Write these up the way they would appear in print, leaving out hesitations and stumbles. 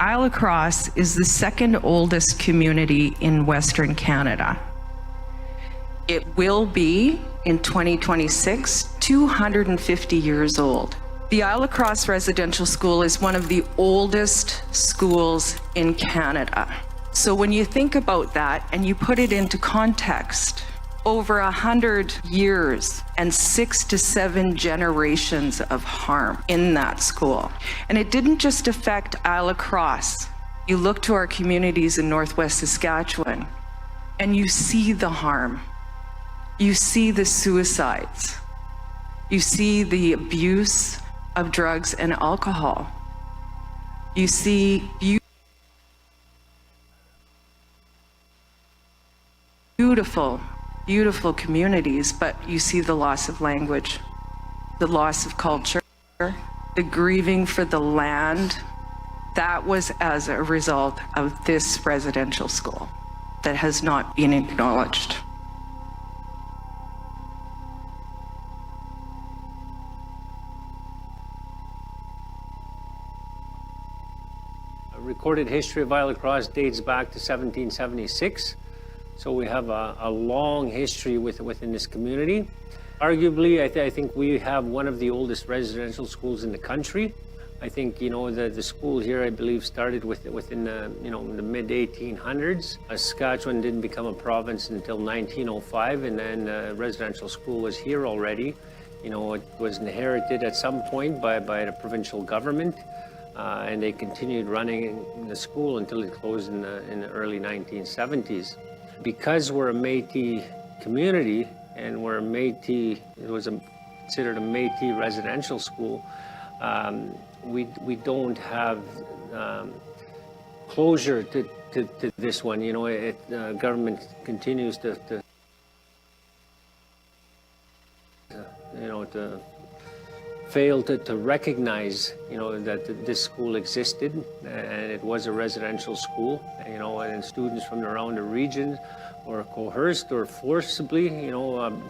Île-à-Crosse is the second oldest community in Western Canada. It will be, in 2026, 250 years old. The Île-à-Crosse Residential School is one of the oldest schools in Canada. So when you think about that and you put it into context, over 100 years and 6 to 7 generations of harm in that school. And it didn't just affect Île-à-Crosse. You look to our communities in Northwest Saskatchewan and you see the harm. You see the suicides. You see the abuse of drugs and alcohol. You see beautiful communities, but you see the loss of language, the loss of culture, the grieving for the land. That was as a result of this residential school that has not been acknowledged. Recorded history of Île-à-Crosse dates back to 1776. So we have a long history within this community. Arguably, I think we have one of the oldest residential schools in the country. I think, the school here, I believe, started within the, the mid-1800s. Saskatchewan didn't become a province until 1905, and then residential school was here already. It was inherited at some point by the provincial government, and they continued running the school until it closed in the early 1970s. Because we're a Métis community and it was considered a Métis residential school, we don't have closure to this one. Government continues to fail to recognize, that this school existed and it was a residential school, and students from around the region were coerced or forcibly,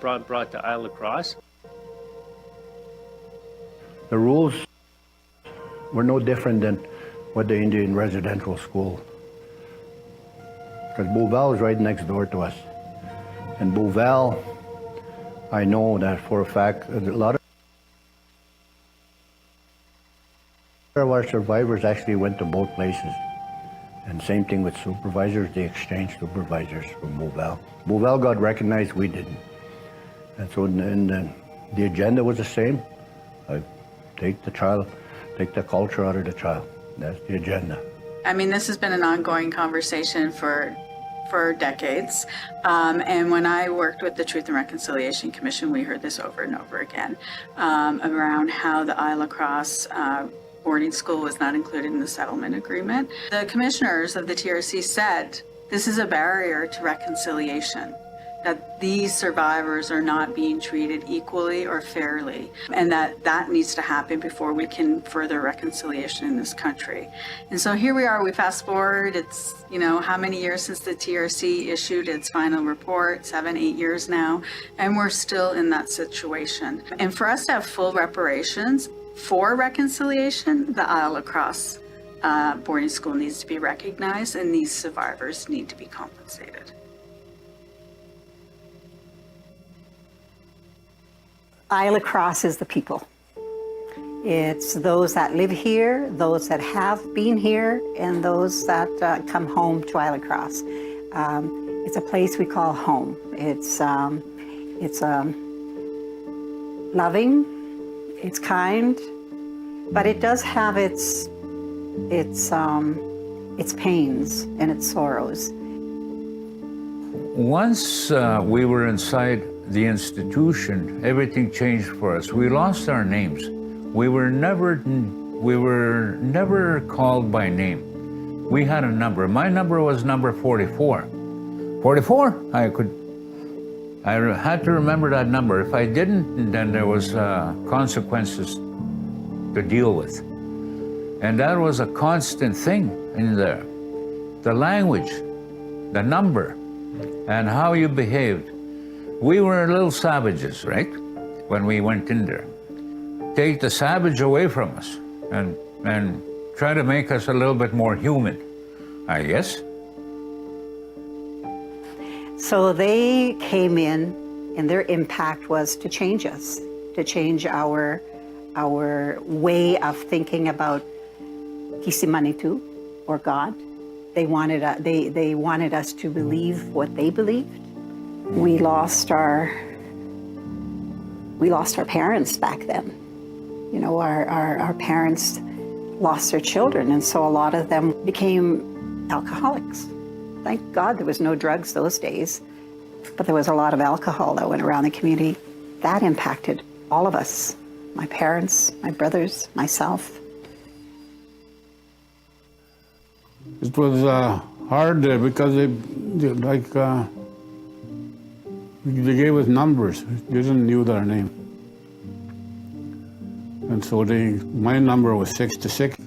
brought to Île-à-Crosse. The rules were no different than what the Indian residential school, because Beauval is right next door to us. And Beauval, I know that for a fact, a lot of our survivors actually went to both places. And same thing with supervisors, they exchanged supervisors from Beauval. Beauval got recognized, we didn't. And so the agenda was the same. Take the culture out of the child. That's the agenda. I mean, this has been an ongoing conversation for decades. And when I worked with the Truth and Reconciliation Commission, we heard this over and over again around how the Île-à-Crosse boarding school was not included in the settlement agreement. The commissioners of the TRC said this is a barrier to reconciliation, that these survivors are not being treated equally or fairly, and that needs to happen before we can further reconciliation in this country. And so here we are, we fast forward, it's, how many years since the TRC issued its final report, 7, 8 years now, and we're still in that situation. And for us to have full reparations for reconciliation, the Île-à-Crosse boarding school needs to be recognized, and these survivors need to be compensated. Île-à-Crosse is the people. It's those that live here, those that have been here, and those that come home to Île-à-Crosse. It's a place we call home. It's loving, it's kind, but it does have its pains and its sorrows. Once we were inside the institution, everything changed for us. We lost our names. We were never called by name. We had a number. My number was number 44. 44? I had to remember that number. If I didn't, then there was consequences to deal with. And that was a constant thing in there. The language, the number, and how you behaved. We were little savages, right? When we went in there. Take the savage away from us and try to make us a little bit more human, I guess. So they came in, and their impact was to change us, to change our way of thinking about Kisimanitu, or God. They wanted us to believe what they believed. We lost our parents back then. You know, our parents lost their children, and so a lot of them became alcoholics. Thank God there was no drugs those days, but there was a lot of alcohol that went around the community. That impacted all of us, my parents, my brothers, myself. It was hard because they gave us numbers. They didn't know their name. And so my number was 66. It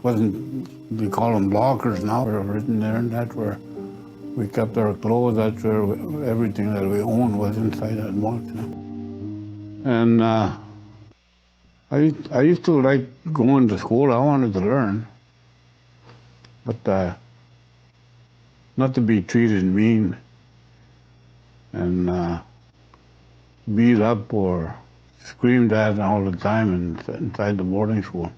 wasn't, they call them lockers now, were written there, and that's where we kept our clothes. That's where everything that we owned was inside that box. You know? And I used to like going to school. I wanted to learn. But not to be treated mean and beat up or screamed at all the time inside the boarding school.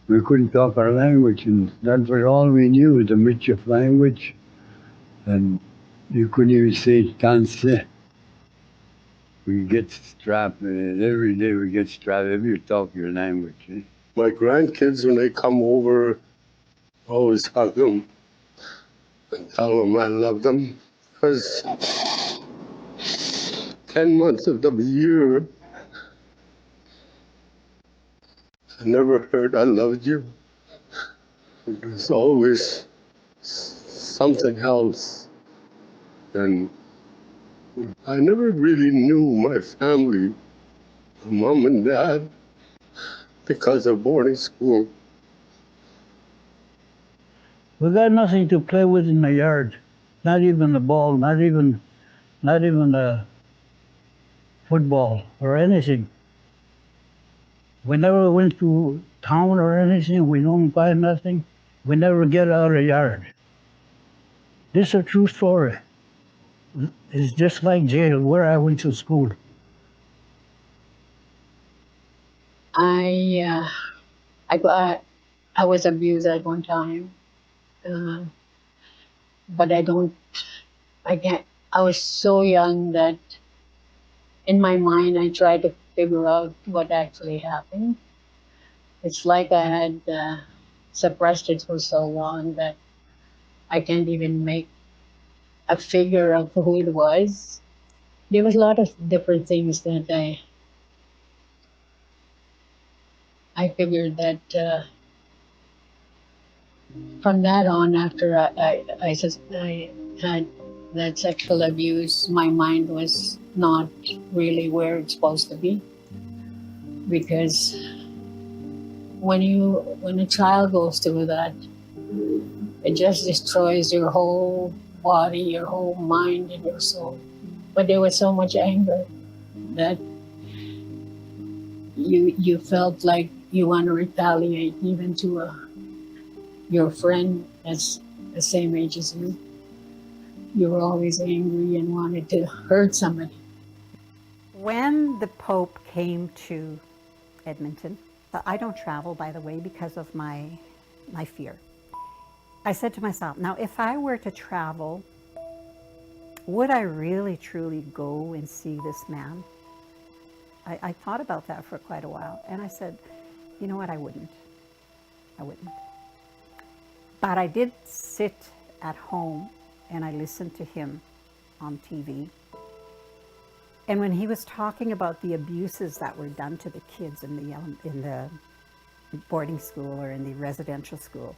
We couldn't talk our language, and that was all we knew, the Michif language. And you couldn't even say tanse. We get strapped, and every day we get strapped if you talk your language. Eh? My grandkids, when they come over, I always hug them and tell them I love them, because 10 months of the year, I never heard I loved you. There's always something else. And I never really knew my family, mom and dad, because of boarding school. We got nothing to play with in the yard. Not even a ball, not even a football or anything. We never went to town or anything. We don't buy nothing. We never get out of the yard. This is a true story. It's just like jail, where I went to school. I was abused at one time. But I was so young that in my mind I tried to figure out what actually happened. It's like I had suppressed it for so long that I can't even make a figure of who it was. There was a lot of different things that I figured that from that on, after I had that sexual abuse, my mind was not really where it's supposed to be. Because when a child goes through that, it just destroys your whole body, your whole mind, and your soul. But there was so much anger that you felt like you want to retaliate even to your friend that's the same age as you. You were always angry and wanted to hurt somebody. When the Pope came to Edmonton, I don't travel, by the way, because of my fear. I said to myself, now if I were to travel, would I really truly go and see this man? I thought about that for quite a while, and I said, you know what, I wouldn't. But I did sit at home and I listened to him on TV. And when he was talking about the abuses that were done to the kids in the boarding school or in the residential school,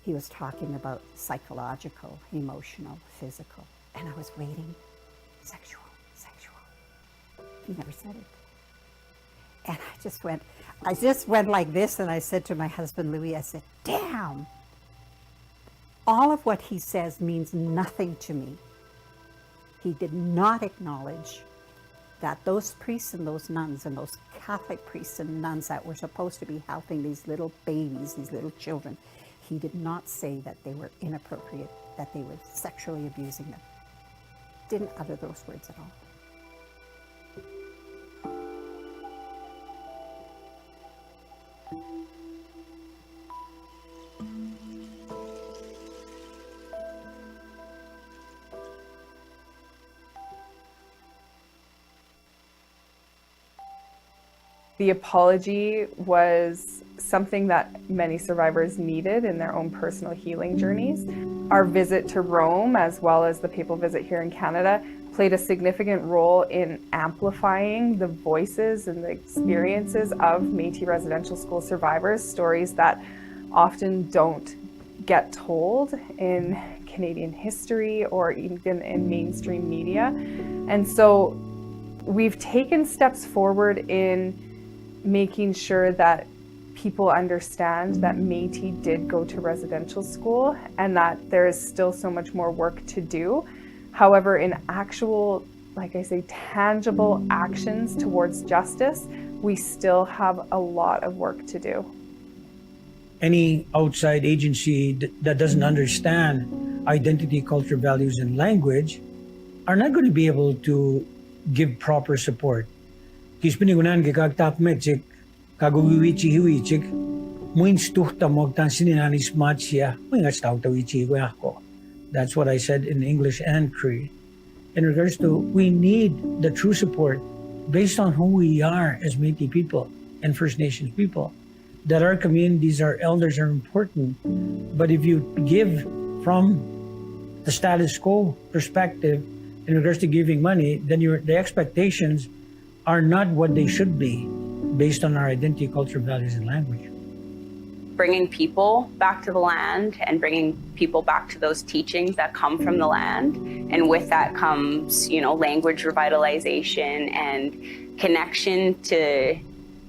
he was talking about psychological, emotional, physical. And I was waiting, sexual. He never said it. And I just went like this, and I said to my husband, Louis, I said, damn, all of what he says means nothing to me. He did not acknowledge that those priests and those nuns and those Catholic priests and nuns that were supposed to be helping these little babies, these little children, he did not say that they were inappropriate, that they were sexually abusing them. Didn't utter those words at all. The apology was something that many survivors needed in their own personal healing journeys. Our visit to Rome, as well as the papal visit here in Canada, played a significant role in amplifying the voices and the experiences of Métis residential school survivors, stories that often don't get told in Canadian history or even in mainstream media. And so we've taken steps forward in making sure that people understand that Métis did go to residential school and that there is still so much more work to do. However, in actual, like I say, tangible actions towards justice, we still have a lot of work to do. Any outside agency that doesn't understand identity, culture, values, and language are not going to be able to give proper support. Kispinigunan ke kagtak mechik kaguwichi hiwichik muins tuhta mogtan sininani smart siya muingas tawtawichi ako. That's what I said in English and Cree. In regards to, we need the true support based on who we are as Métis people and First Nations people. That our communities, our elders are important. But if you give from the status quo perspective in regards to giving money, then the expectations are not what they should be based on our identity, culture, values, and language. Bringing people back to the land and bringing people back to those teachings that come from the land. And with that comes, language revitalization and connection to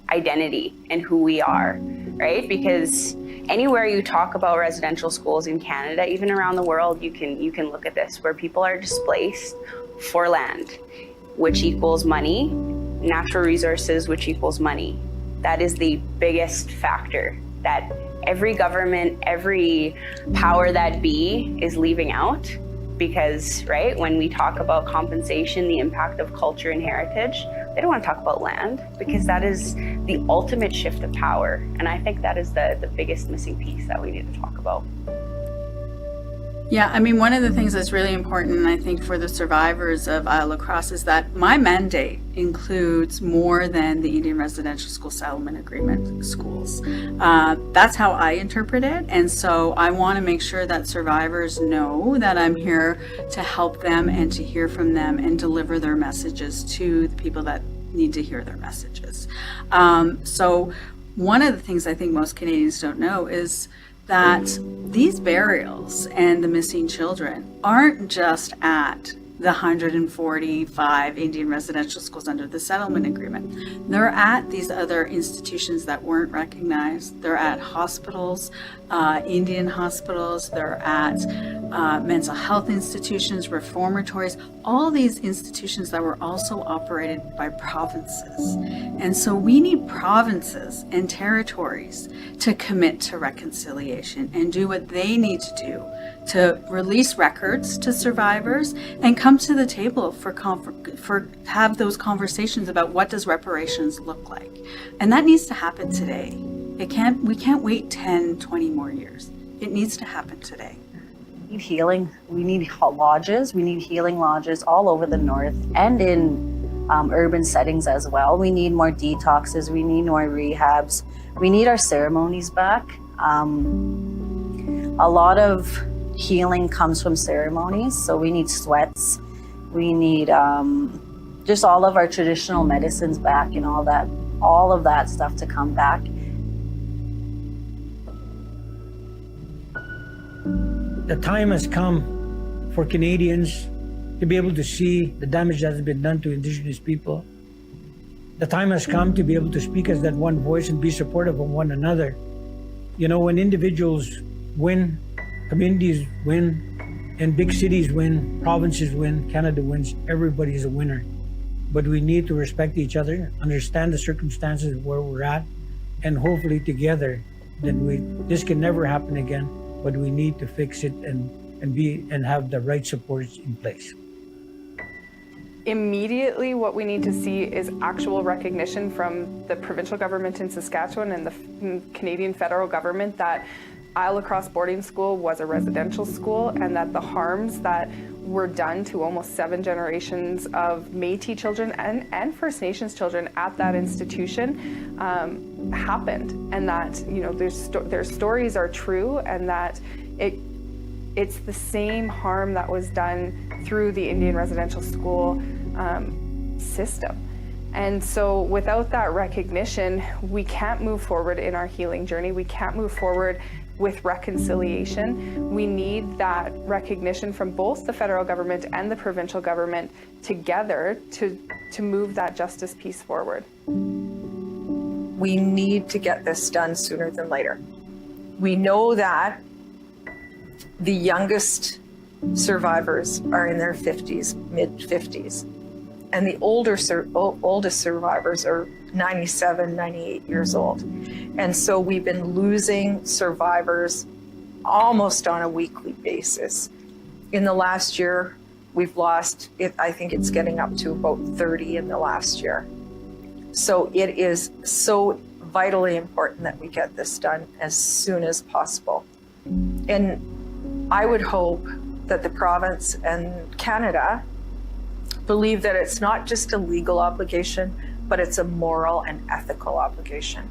identity and who we are, right? Because anywhere you talk about residential schools in Canada, even around the world, you can look at this, where people are displaced for land, which equals money, natural resources, which equals money. That is the biggest factor that every government, every power that be is leaving out. Because, right, when we talk about compensation, the impact of culture and heritage, they don't want to talk about land, because that is the ultimate shift of power. And I think that is the biggest missing piece that we need to talk about. Yeah, I mean, one of the things that's really important, I think, for the survivors of Île-à-la-Crosse is that my mandate includes more than the Indian Residential School Settlement Agreement schools. That's how I interpret it. And so I want to make sure that survivors know that I'm here to help them and to hear from them and deliver their messages to the people that need to hear their messages. So one of the things I think most Canadians don't know is that these burials and the missing children aren't just at the 145 Indian residential schools under the settlement agreement. They're at these other institutions that weren't recognized. They're at hospitals, Indian hospitals. They're at mental health institutions, reformatories, all these institutions that were also operated by provinces. And so we need provinces and territories to commit to reconciliation and do what they need to do to release records to survivors and come to the table for have those conversations about what does reparations look like. And that needs to happen today. We can't wait 10, 20 more years. It needs to happen today. We need healing. We need lodges. We need healing lodges all over the north and in urban settings as well. We need more detoxes. We need more rehabs. We need our ceremonies back. A lot of healing comes from ceremonies, so we need sweats. We need just all of our traditional medicines back and all of that stuff to come back. The time has come for Canadians to be able to see the damage that has been done to Indigenous people. The time has come to be able to speak as that one voice and be supportive of one another. When individuals win, communities win, and big cities win, provinces win, Canada wins, everybody is a winner. but we need to respect each other, understand the circumstances where we're at, and hopefully together, this can never happen again, but we need to fix it and have the right supports in place. Immediately, what we need to see is actual recognition from the provincial government in Saskatchewan and the Canadian federal government that Île-à-la-Crosse boarding school was a residential school, and that the harms that were done to almost 7 generations of Métis children and First Nations children at that institution happened, and that their stories are true, and that it's the same harm that was done through the Indian residential school system. And so without that recognition, we can't move forward in our healing journey. We can't move forward with reconciliation. We need that recognition from both the federal government and the provincial government together to move that justice piece forward. We need to get this done sooner than later. We know that the youngest survivors are in their 50s, mid-50s, and the oldest survivors are 97, 98 years old. And so we've been losing survivors almost on a weekly basis. In the last year, we've lost, I think it's getting up to about 30 in the last year. So it is so vitally important that we get this done as soon as possible. And I would hope that the province and Canada believe that it's not just a legal obligation, but it's a moral and ethical obligation.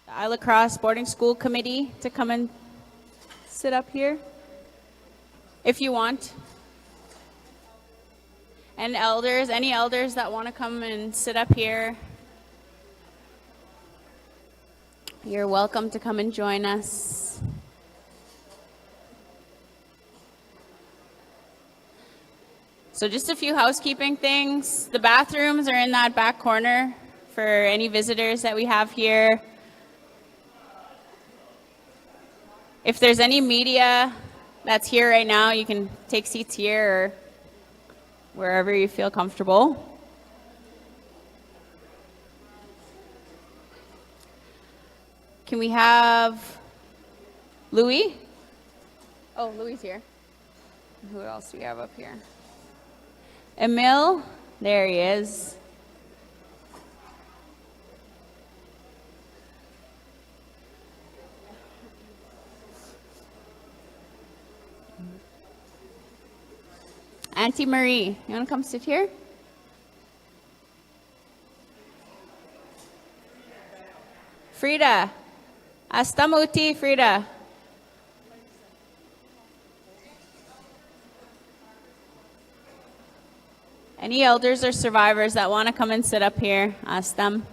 The Île-à-Crosse Boarding School Committee to come and sit up here, if you want. And elders, any elders that want to come and sit up here, you're welcome to come and join us. So just a few housekeeping things. The bathrooms are in that back corner for any visitors that we have here. If there's any media that's here right now, you can take seats here or wherever you feel comfortable. Can we have Louis? Oh, Louis here. Who else do we have up here? Emil, there he is. Auntie Marie, you want to come sit here? Frida. Hasta muti, Frida. Any elders or survivors that want to come and sit up here, ask them.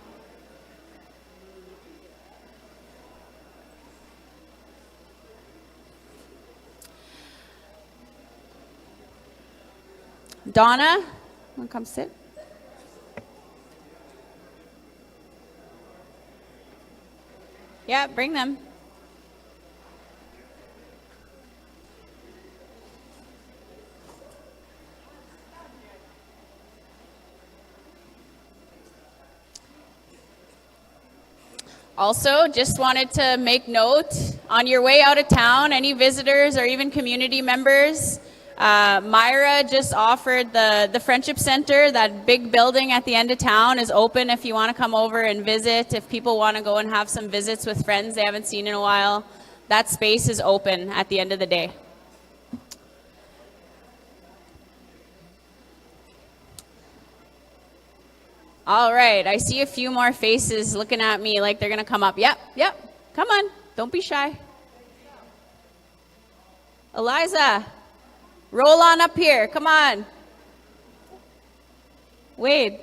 Donna, want to come sit? Yeah, bring them. Also, just wanted to make note, on your way out of town, any visitors or even community members, Myra just offered the Friendship Center, that big building at the end of town is open if you want to come over and visit. If people want to go and have some visits with friends they haven't seen in a while, that space is open at the end of the day. All right, I see a few more faces looking at me like they're going to come up. Yep, come on, don't be shy. Eliza, roll on up here, come on. Wade.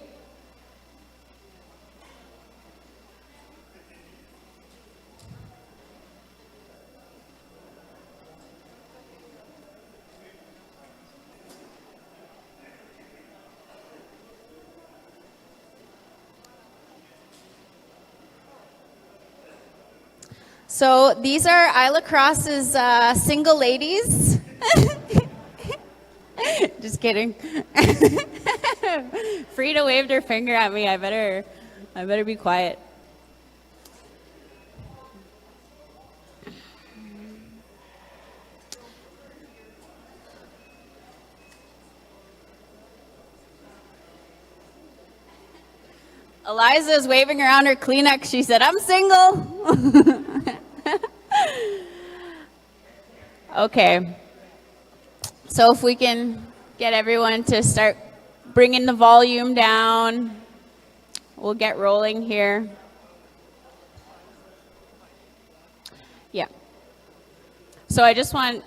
So these are Île-à-Crosse's single ladies. Just kidding. Frida waved her finger at me. I better be quiet. Eliza is waving around her Kleenex. She said, "I'm single." Okay. So if we can get everyone to start bringing the volume down, we'll get rolling here. Yeah. So I just want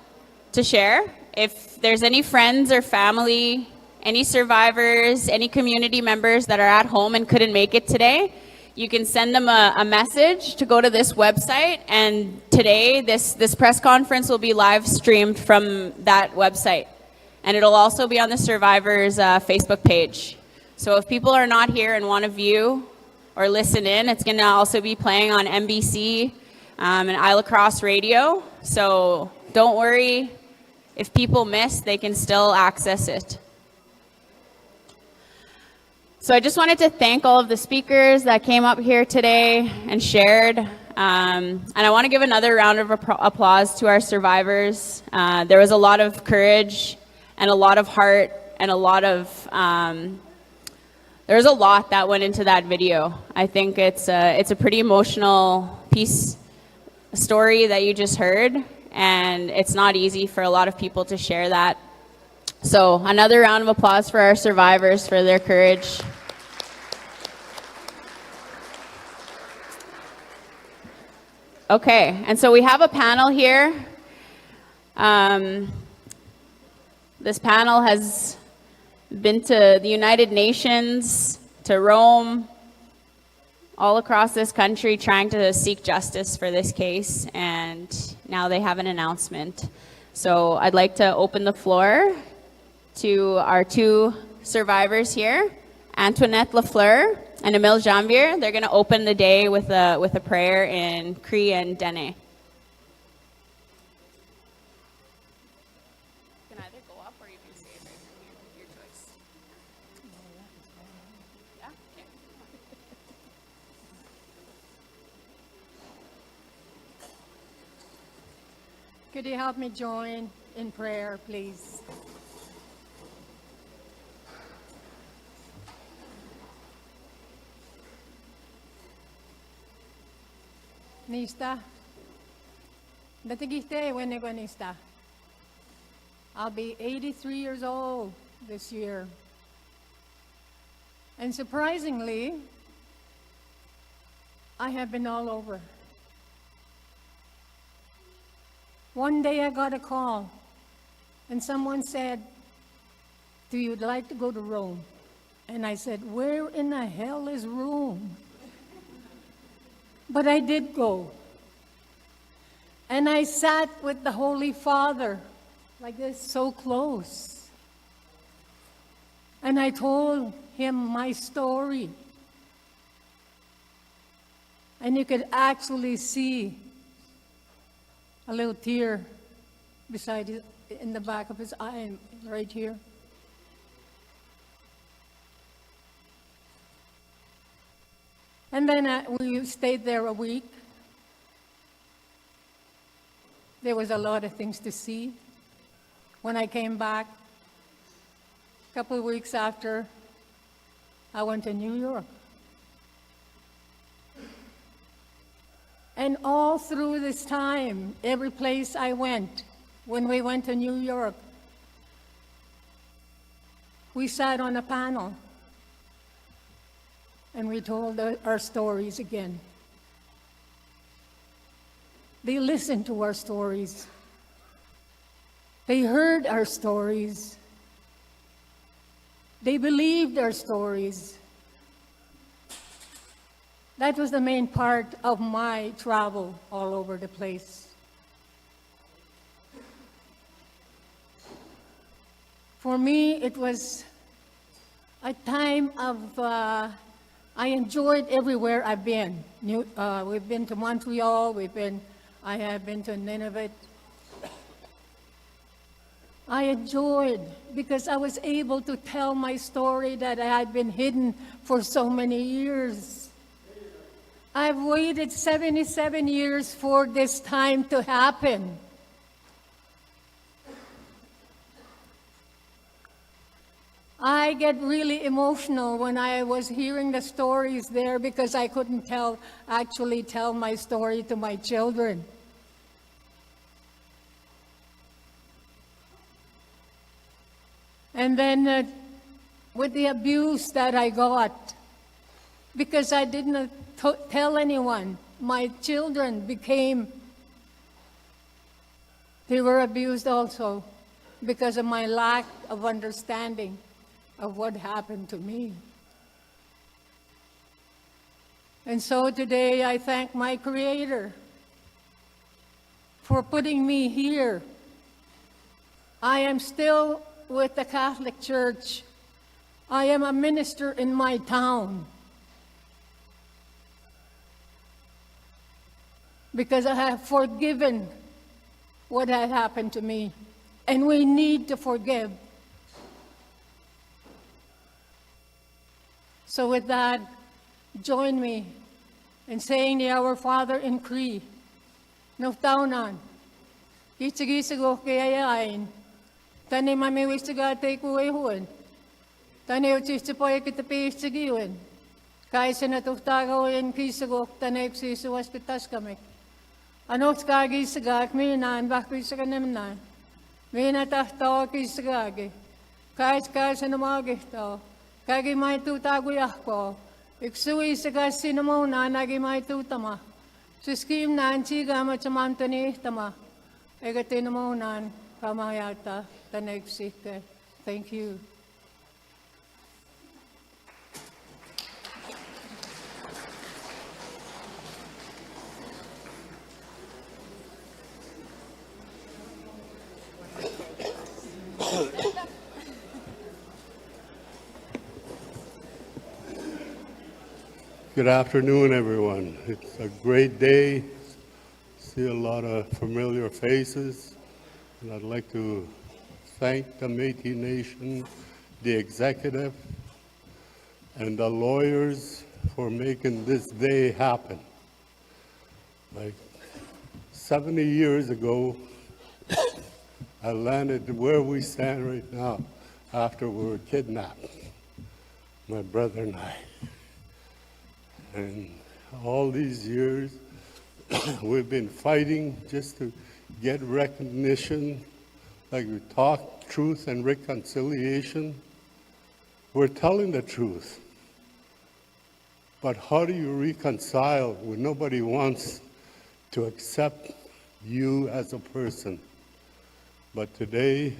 to share, if there's any friends or family, any survivors, any community members that are at home and couldn't make it today, you can send them a message to go to this website, and today this press conference will be live streamed from that website, and it'll also be on the survivors Facebook page. So if people are not here and want to view or listen in, it's going to also be playing on NBC and Île-à-Crosse radio. So don't worry, if people miss, they can still access it. So I just wanted to thank all of the speakers that came up here today and shared. And I want to give another round of applause to our survivors. There was a lot of courage and a lot of heart and a lot of, there was a lot that went into that video. I think it's a pretty emotional story that you just heard, and it's not easy for a lot of people to share that. So another round of applause for our survivors for their courage. Okay, and so we have a panel here. This panel has been to the United Nations, to Rome, all across this country trying to seek justice for this case, and now they have an announcement. So I'd like to open the floor to our two survivors here, Antoinette Lafleur and Emile Janvier. They're going to open the day with a prayer in Cree and Dene. You can either go up or you can stay right here, your choice. Yeah? Okay. Could you help me join in prayer, please? Nista. Datigiste wenegwanista. I'll be 83 years old this year. And surprisingly, I have been all over. One day I got a call, and someone said, "Do you like to go to Rome?" And I said, "Where in the hell is Rome?" But I did go. And I sat with the Holy Father, like this, so close. And I told him my story. And you could actually see a little tear beside his, in the back of his eye, right here. And then we stayed there a week. There was a lot of things to see. When I came back, a couple of weeks after, I went to New York. And all through this time, every place I went, when we went to New York, we sat on a panel and we told our stories again. They listened to our stories. They heard our stories. They believed our stories. That was the main part of my travel all over the place. For me, it was a time of, I enjoyed everywhere I've been. We've been to Montreal, I have been to Nineveh. I enjoyed because I was able to tell my story that I had been hidden for so many years. I've waited 77 years for this time to happen. I get really emotional when I was hearing the stories there because I couldn't actually tell my story to my children. And then with the abuse that I got, because I didn't tell anyone, my children they were abused also because of my lack of understanding of what happened to me. And so today I thank my Creator for putting me here. I am still with the Catholic Church. I am a minister in my town because I have forgiven what had happened to me, and we need to forgive. So with that, join me in saying the Our Father in Cree. Nuftaunan, Kitsagisago kayayain, Tani mami wisaga take away huan, Tani utsistapoy kitapisagiwan, Kaisa na tuftagawain kisago, Tani ipsisuwas kitaskamek. Anok skagi sagak minan, bakwisaga naman, Minatahtawa kisagagi, Kaisa na magihtaw, Kagi may tutaguyak ko, Iksui saga sinamona, Nagi may tutama, Suskim nan siga machamantani tama, Egatinamonan, Kamayata, Taneksike. Thank you. Good afternoon, everyone. It's a great day. See a lot of familiar faces, and I'd like to thank the Métis Nation, the executive, and the lawyers for making this day happen. Like 70 years ago, I landed where we stand right now after we were kidnapped, my brother and I. And all these years, we've been fighting just to get recognition like we talk truth and reconciliation, we're telling the truth. But how do you reconcile when nobody wants to accept you as a person? But today,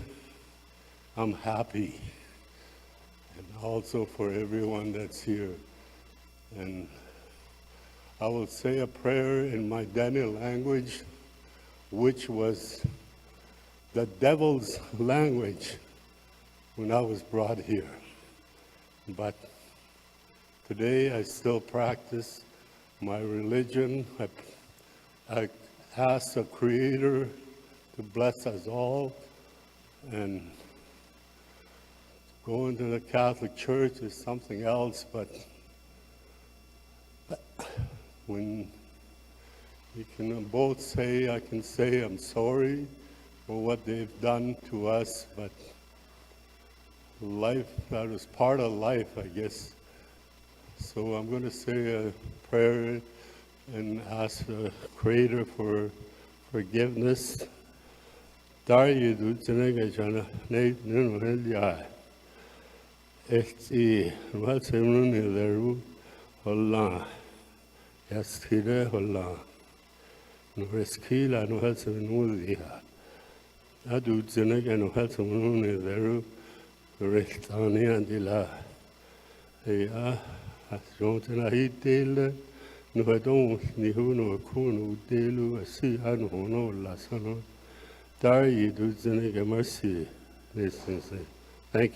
I'm happy, and also for everyone that's here. And I will say a prayer in my Daniel language, which was the devil's language when I was brought here. But today I still practice my religion. I ask the Creator to bless us all, and going to the Catholic Church is something else, but when you can both say, I can say I'm sorry for what they've done to us, but life, that was part of life, I guess. So I'm going to say a prayer and ask the Creator for forgiveness. Thank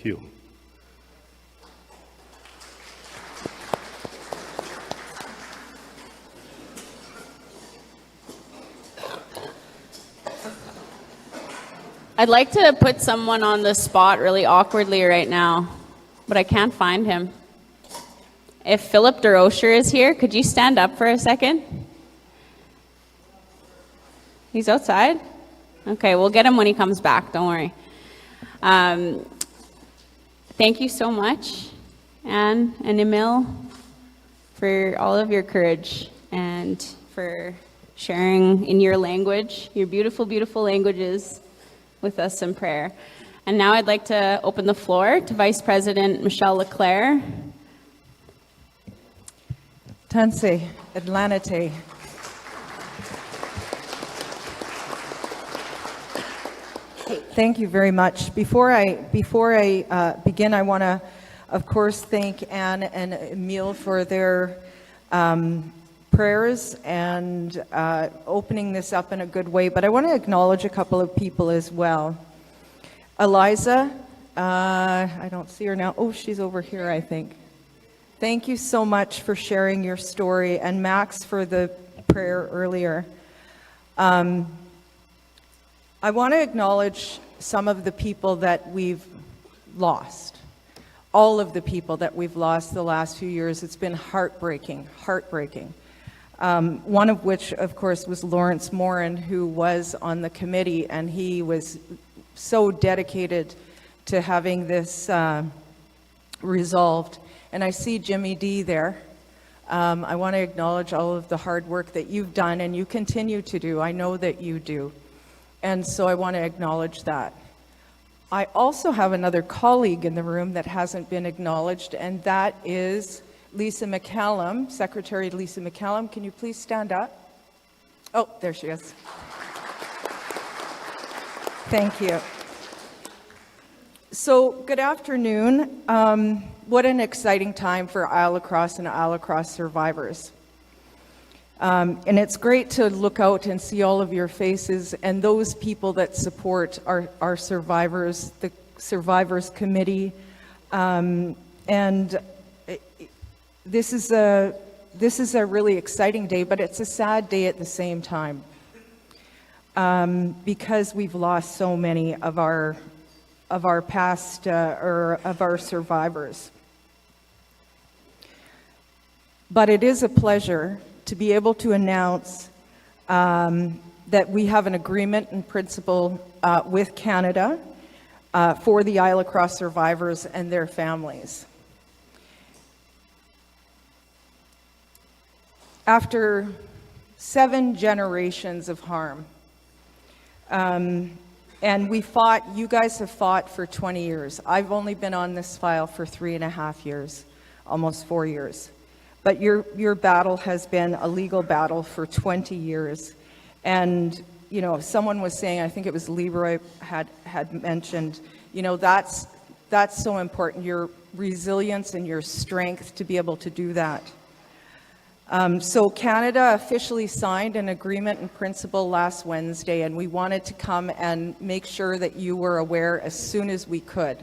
you. I'd like to put someone on the spot really awkwardly right now, but I can't find him. If Philip DeRocher is here, could you stand up for a second? He's outside? Okay, we'll get him when he comes back, don't worry. Thank you so much, Anne and Emil, for all of your courage and for sharing in your language, your beautiful, beautiful languages, with us in prayer. And now I'd like to open the floor to Vice President Michelle Leclerc. Tanse, Atlanate. Thank you very much. Before I begin, I want to, of course, thank Anne and Emil for their prayers and opening this up in a good way. But I want to acknowledge a couple of people as well. Eliza, I don't see her now. Oh, she's over here, I think. Thank you so much for sharing your story, and Max for the prayer earlier. I want to acknowledge some of the people that we've lost. All of the people that we've lost the last few years. It's been heartbreaking, heartbreaking. One of which, of course, was Lawrence Morin, who was on the committee, and he was so dedicated to having this resolved. And I see Jimmy D there. I want to acknowledge all of the hard work that you've done and you continue to do. I know that you do. And so I want to acknowledge that. I also have another colleague in the room that hasn't been acknowledged, and that is Lisa McCallum, Secretary Lisa McCallum. Can you please stand up? Oh, there she is. Thank you. So, good afternoon. What an exciting time for Île-à-la-Crosse and Île-à-la-Crosse survivors. And it's great to look out and see all of your faces and those people that support our survivors, the Survivors Committee. This is a really exciting day, but it's a sad day at the same time, because we've lost so many of our past or of our survivors. But it is a pleasure to be able to announce that we have an agreement in principle with Canada for the Île-à-Crosse survivors and their families. After 7 generations of harm, And we fought, you guys have fought for 20 years. I've only been on this file for 3.5 years, almost 4 years. But your battle has been a legal battle for 20 years. And, you know, someone was saying, I think it was Leroy had mentioned, you know, that's so important, your resilience and your strength to be able to do that. So Canada officially signed an agreement in principle last Wednesday, and we wanted to come and make sure that you were aware as soon as we could.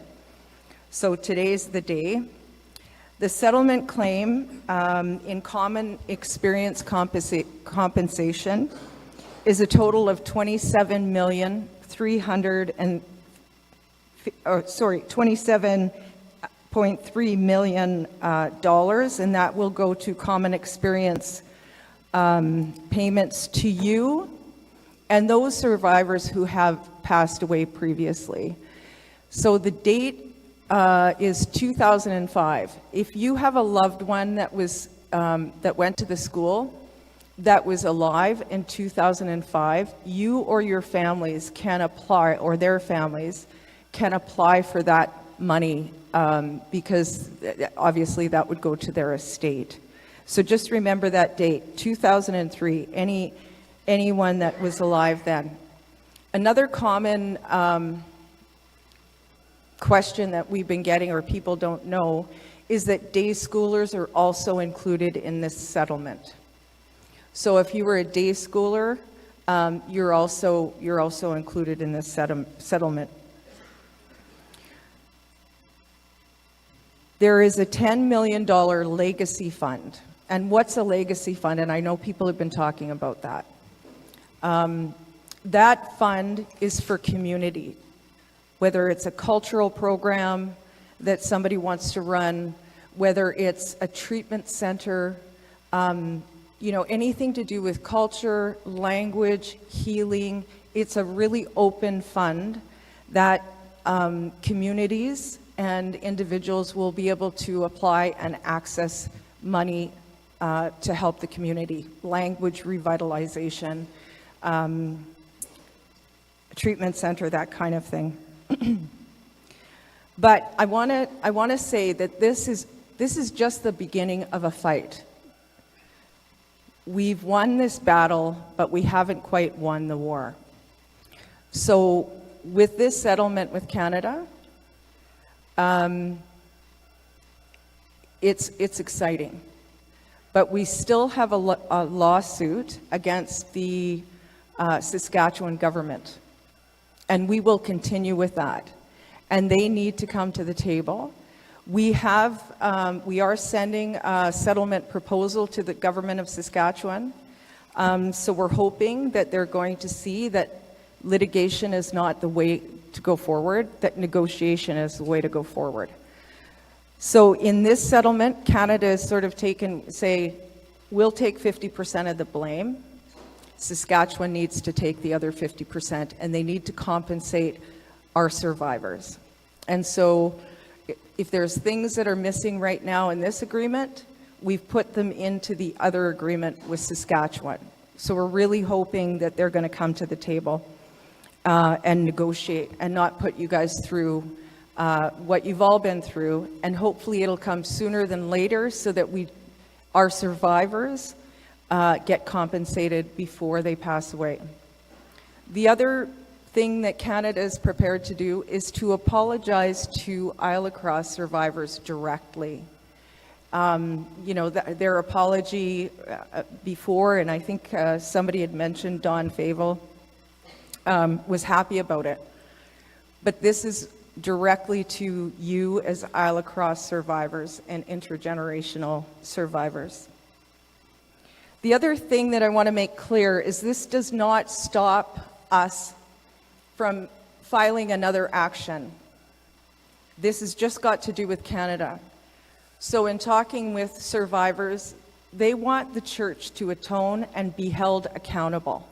So today's the day. The settlement claim in common experience compensation is a total of $27.3 million, and that will go to common experience payments to you and those survivors who have passed away previously. So the date is 2005. If you have a loved one that was that went to the school that was alive in 2005, you or your families can apply, or their families can apply for that money, because obviously that would go to their estate. So just remember that date, 2003, anyone that was alive then. Another common question that we've been getting, or people don't know, is that day schoolers are also included in this settlement. So if you were a day schooler, you're also included in this settlement. There is a $10 million legacy fund. And what's a legacy fund? And I know people have been talking about that. That fund is for community, whether it's a cultural program that somebody wants to run, whether it's a treatment center, you know, anything to do with culture, language, healing. It's a really open fund that communities and individuals will be able to apply and access money to help the community. Language revitalization, treatment center, that kind of thing. But I want to say that this is just the beginning of a fight. We've won this battle, but we haven't quite won the war. So with this settlement with Canada, it's exciting, but we still have a lawsuit against the Saskatchewan government, and we will continue with that. And they need to come to the table. We are sending a settlement proposal to the government of Saskatchewan. So we're hoping that they're going to see that litigation is not the way to go forward, that negotiation is the way to go forward. So in this settlement, Canada has sort of we'll take 50% of the blame. Saskatchewan needs to take the other 50%, and they need to compensate our survivors. And so if there's things that are missing right now in this agreement, we've put them into the other agreement with Saskatchewan. So we're really hoping that they're going to come to the table and negotiate and not put you guys through what you've all been through. And hopefully it'll come sooner than later so that our survivors get compensated before they pass away. The other thing that Canada is prepared to do is to apologize to Île-à-Crosse survivors directly. You know, their apology before, and I think somebody had mentioned Don Favel, was happy about it. But this is directly to you as Île-à-Crosse survivors and intergenerational survivors. The other thing that I want to make clear is this does not stop us from filing another action. This has just got to do with Canada. So in talking with survivors, they want the church to atone and be held accountable.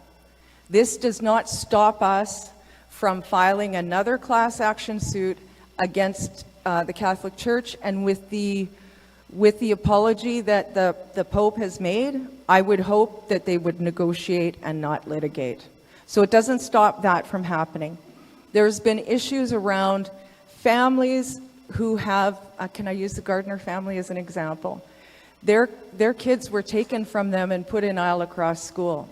This does not stop us from filing another class action suit against the Catholic Church, and with the apology that the Pope has made, I would hope that they would negotiate and not litigate. So it doesn't stop that from happening. There's been issues around families who have, can I use the Gardner family as an example? Their kids were taken from them and put in Île-à-Crosse school.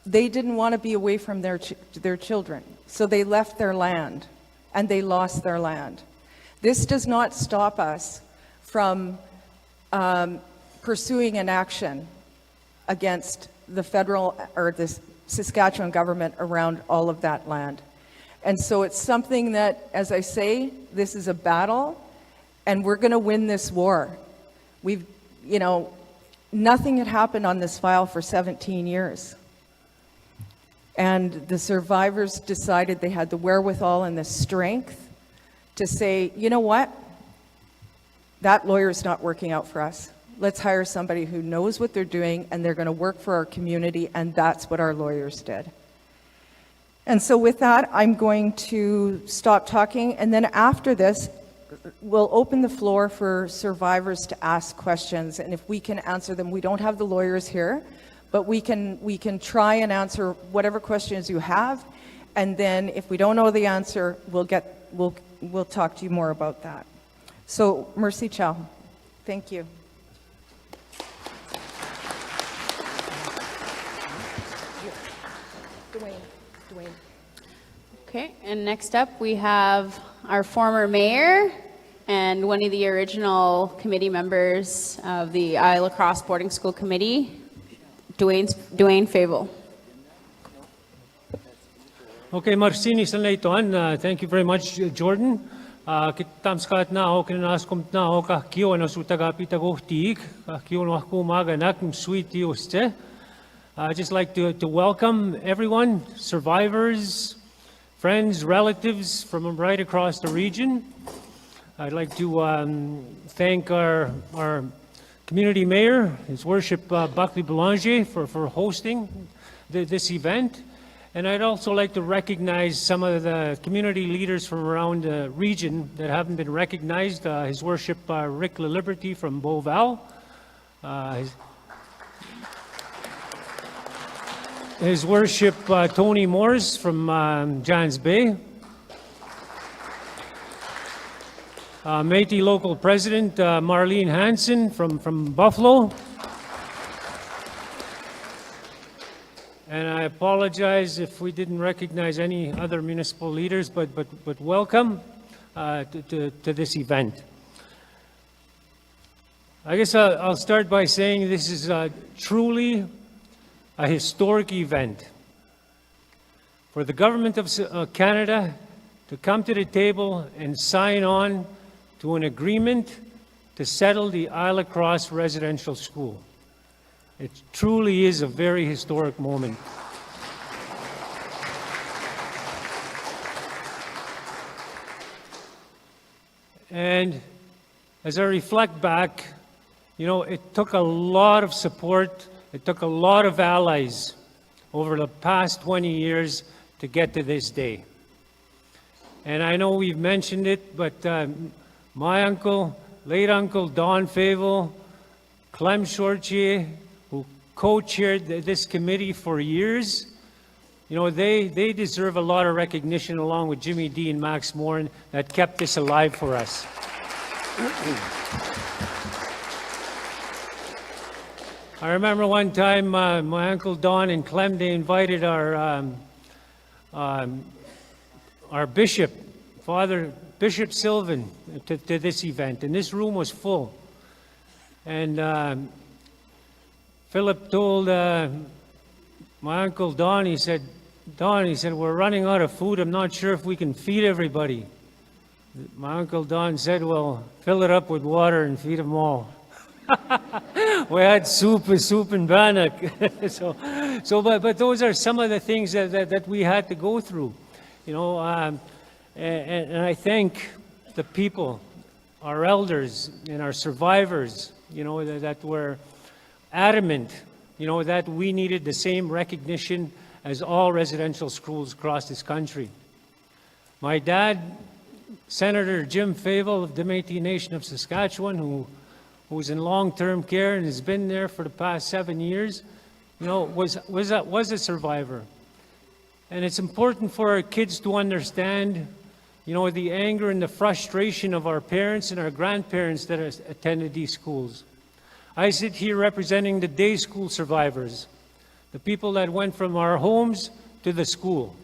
They didn't want to be away from their children, so they left their land, and they lost their land. This does not stop us from pursuing an action against the federal or the Saskatchewan government around all of that land. And so it's something that, as I say, this is a battle, and we're going to win this war. We've, you know, nothing had happened on this file for 17 years. And the survivors decided they had the wherewithal and the strength to say, you know what? That lawyer's not working out for us. Let's hire somebody who knows what they're doing, and they're going to work for our community, and that's what our lawyers did. And so with that, I'm going to stop talking, and then after this, we'll open the floor for survivors to ask questions, and if we can answer them, we don't have the lawyers here, but we can try and answer whatever questions you have, and then if we don't know the answer, we'll talk to you more about that. So, Mercy Chow, thank you. Dwayne. Okay, and next up we have our former mayor and one of the original committee members of the Île-à-Crosse Boarding School Committee, Dwayne Fable. Okay, Marcini Sanleitoan, thank you very much, Jordan. Kitamskat na ako kinaskom na ako kakio na sutagapita gohtig kakio na kumaga nakum sweet yuste. I'd just like to welcome everyone, survivors, friends, relatives from right across the region. I'd like to thank our community mayor, His Worship Buckley Boulanger, for hosting this event. And I'd also like to recognize some of the community leaders from around the region that haven't been recognized. His Worship Rick LaLiberty from Beauval. His Worship Tony Morris from Johns Bay. Métis local president Marlene Hansen from Buffalo. And I apologize if we didn't recognize any other municipal leaders, but welcome to this event. I guess I'll start by saying this is truly a historic event for the government of Canada to come to the table and sign on to an agreement to settle the Île-à-Crosse residential school. It truly is a very historic moment. And as I reflect back, you know, it took a lot of support, it took a lot of allies over the past 20 years to get to this day. And I know we've mentioned it, but my uncle, late Uncle Don Fable, Clem Shortier, who co-chaired this committee for years, you know, they deserve a lot of recognition along with Jimmy D and Max Morin that kept this alive for us. I remember one time my Uncle Don and Clem, they invited our bishop, Father Bishop Sylvan, to this event, and this room was full. And Philip told my Uncle Don, he said, we're running out of food. I'm not sure if we can feed everybody. My Uncle Don said, well, fill it up with water and feed them all. We had soup and bannock. But those are some of the things that we had to go through, you know. And I thank the people, our elders and our survivors, you know, that were adamant, you know, that we needed the same recognition as all residential schools across this country. My dad, Senator Jim Fable of the Métis Nation of Saskatchewan, who's in long-term care and has been there for the past 7 years, you know, was a survivor. And it's important for our kids to understand, the anger and the frustration of our parents and our grandparents that attended these schools. I sit here representing the day school survivors, the people that went from our homes to the school.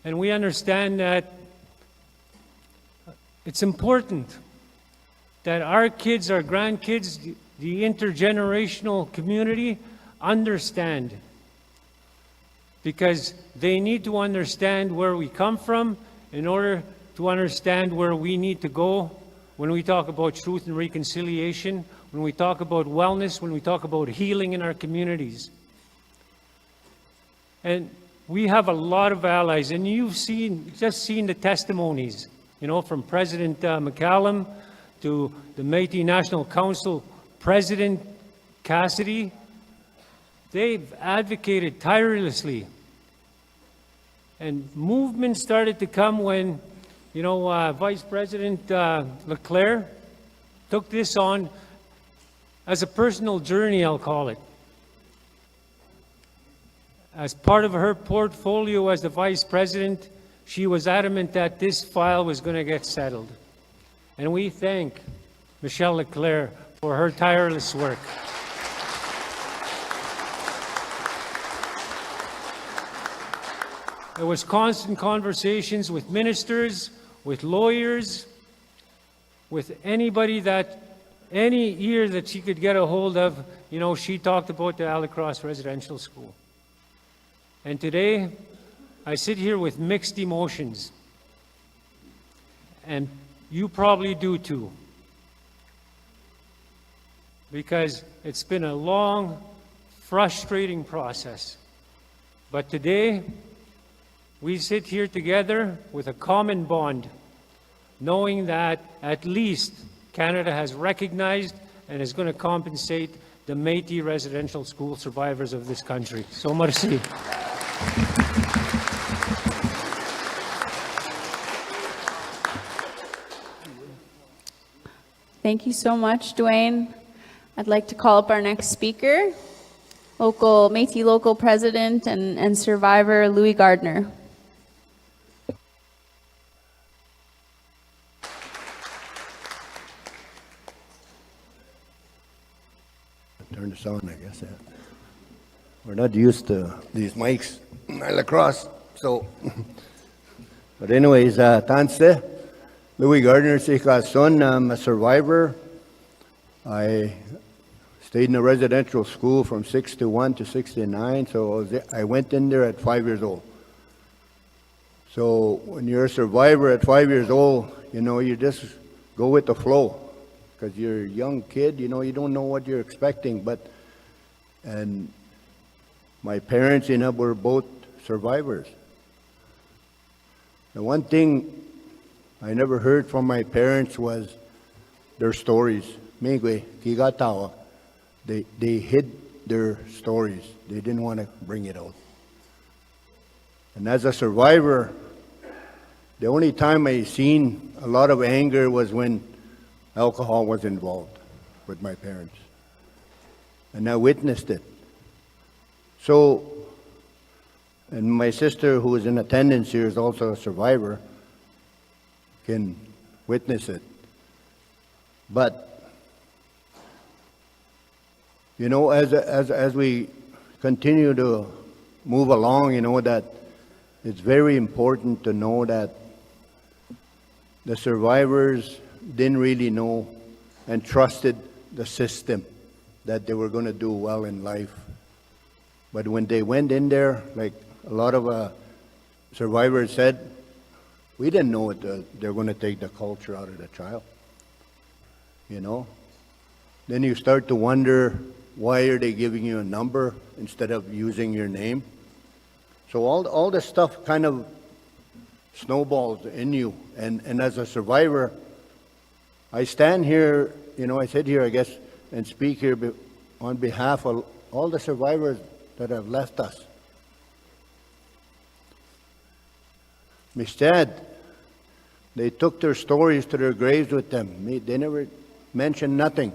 And we understand that it's important that our kids, our grandkids, the intergenerational community understand, because they need to understand where we come from in order to understand where we need to go when we talk about truth and reconciliation, when we talk about wellness, when we talk about healing in our communities. And we have a lot of allies, and you've just seen the testimonies, from President McCallum to the Métis National Council President Cassidy. They've advocated tirelessly. And movement started to come when, Vice President Leclerc took this on as a personal journey, I'll call it. As part of her portfolio as the Vice President, she was adamant that this file was going to get settled. And we thank Michelle Leclerc for her tireless work. There was constant conversations with ministers, with lawyers, with anybody any ear that she could get a hold of. She talked about the Île-à-la-Crosse residential school. And today, I sit here with mixed emotions. And you probably do too. Because it's been a long, frustrating process. But today, we sit here together with a common bond, knowing that at least Canada has recognized and is going to compensate the Métis residential school survivors of this country. So merci. Thank you so much, Dwayne. I'd like to call up our next speaker, Métis local president and survivor Louis Gardner. Turn this on, I guess. We're not used to these mics in Île-à-la-Crosse, so. But anyways, Tanse, Louis Gardner, son. I'm a survivor. I stayed in a residential school from 61 to 69, so I went in there at 5 years old. So when you're a survivor at 5 years old, you just go with the flow. Because you're a young kid, you don't know what you're expecting. And my parents, were both survivors. The one thing I never heard from my parents was their stories. They hid their stories. They didn't want to bring it out. And as a survivor, the only time I seen a lot of anger was when alcohol was involved with my parents. And I witnessed it. So, and my sister, who is in attendance here, is also a survivor, can witness it. But, as we continue to move along, that it's very important to know that the survivors didn't really know and trusted the system that they were going to do well in life. But when they went in there, like a lot of survivors said, we didn't know they're going to take the culture out of the child. Then you start to wonder, why are they giving you a number instead of using your name? So all this stuff kind of snowballs in you. And as a survivor, I stand here, I sit here, I guess, and speak here on behalf of all the survivors that have left us. Instead, they took their stories to their graves with them. They never mentioned nothing.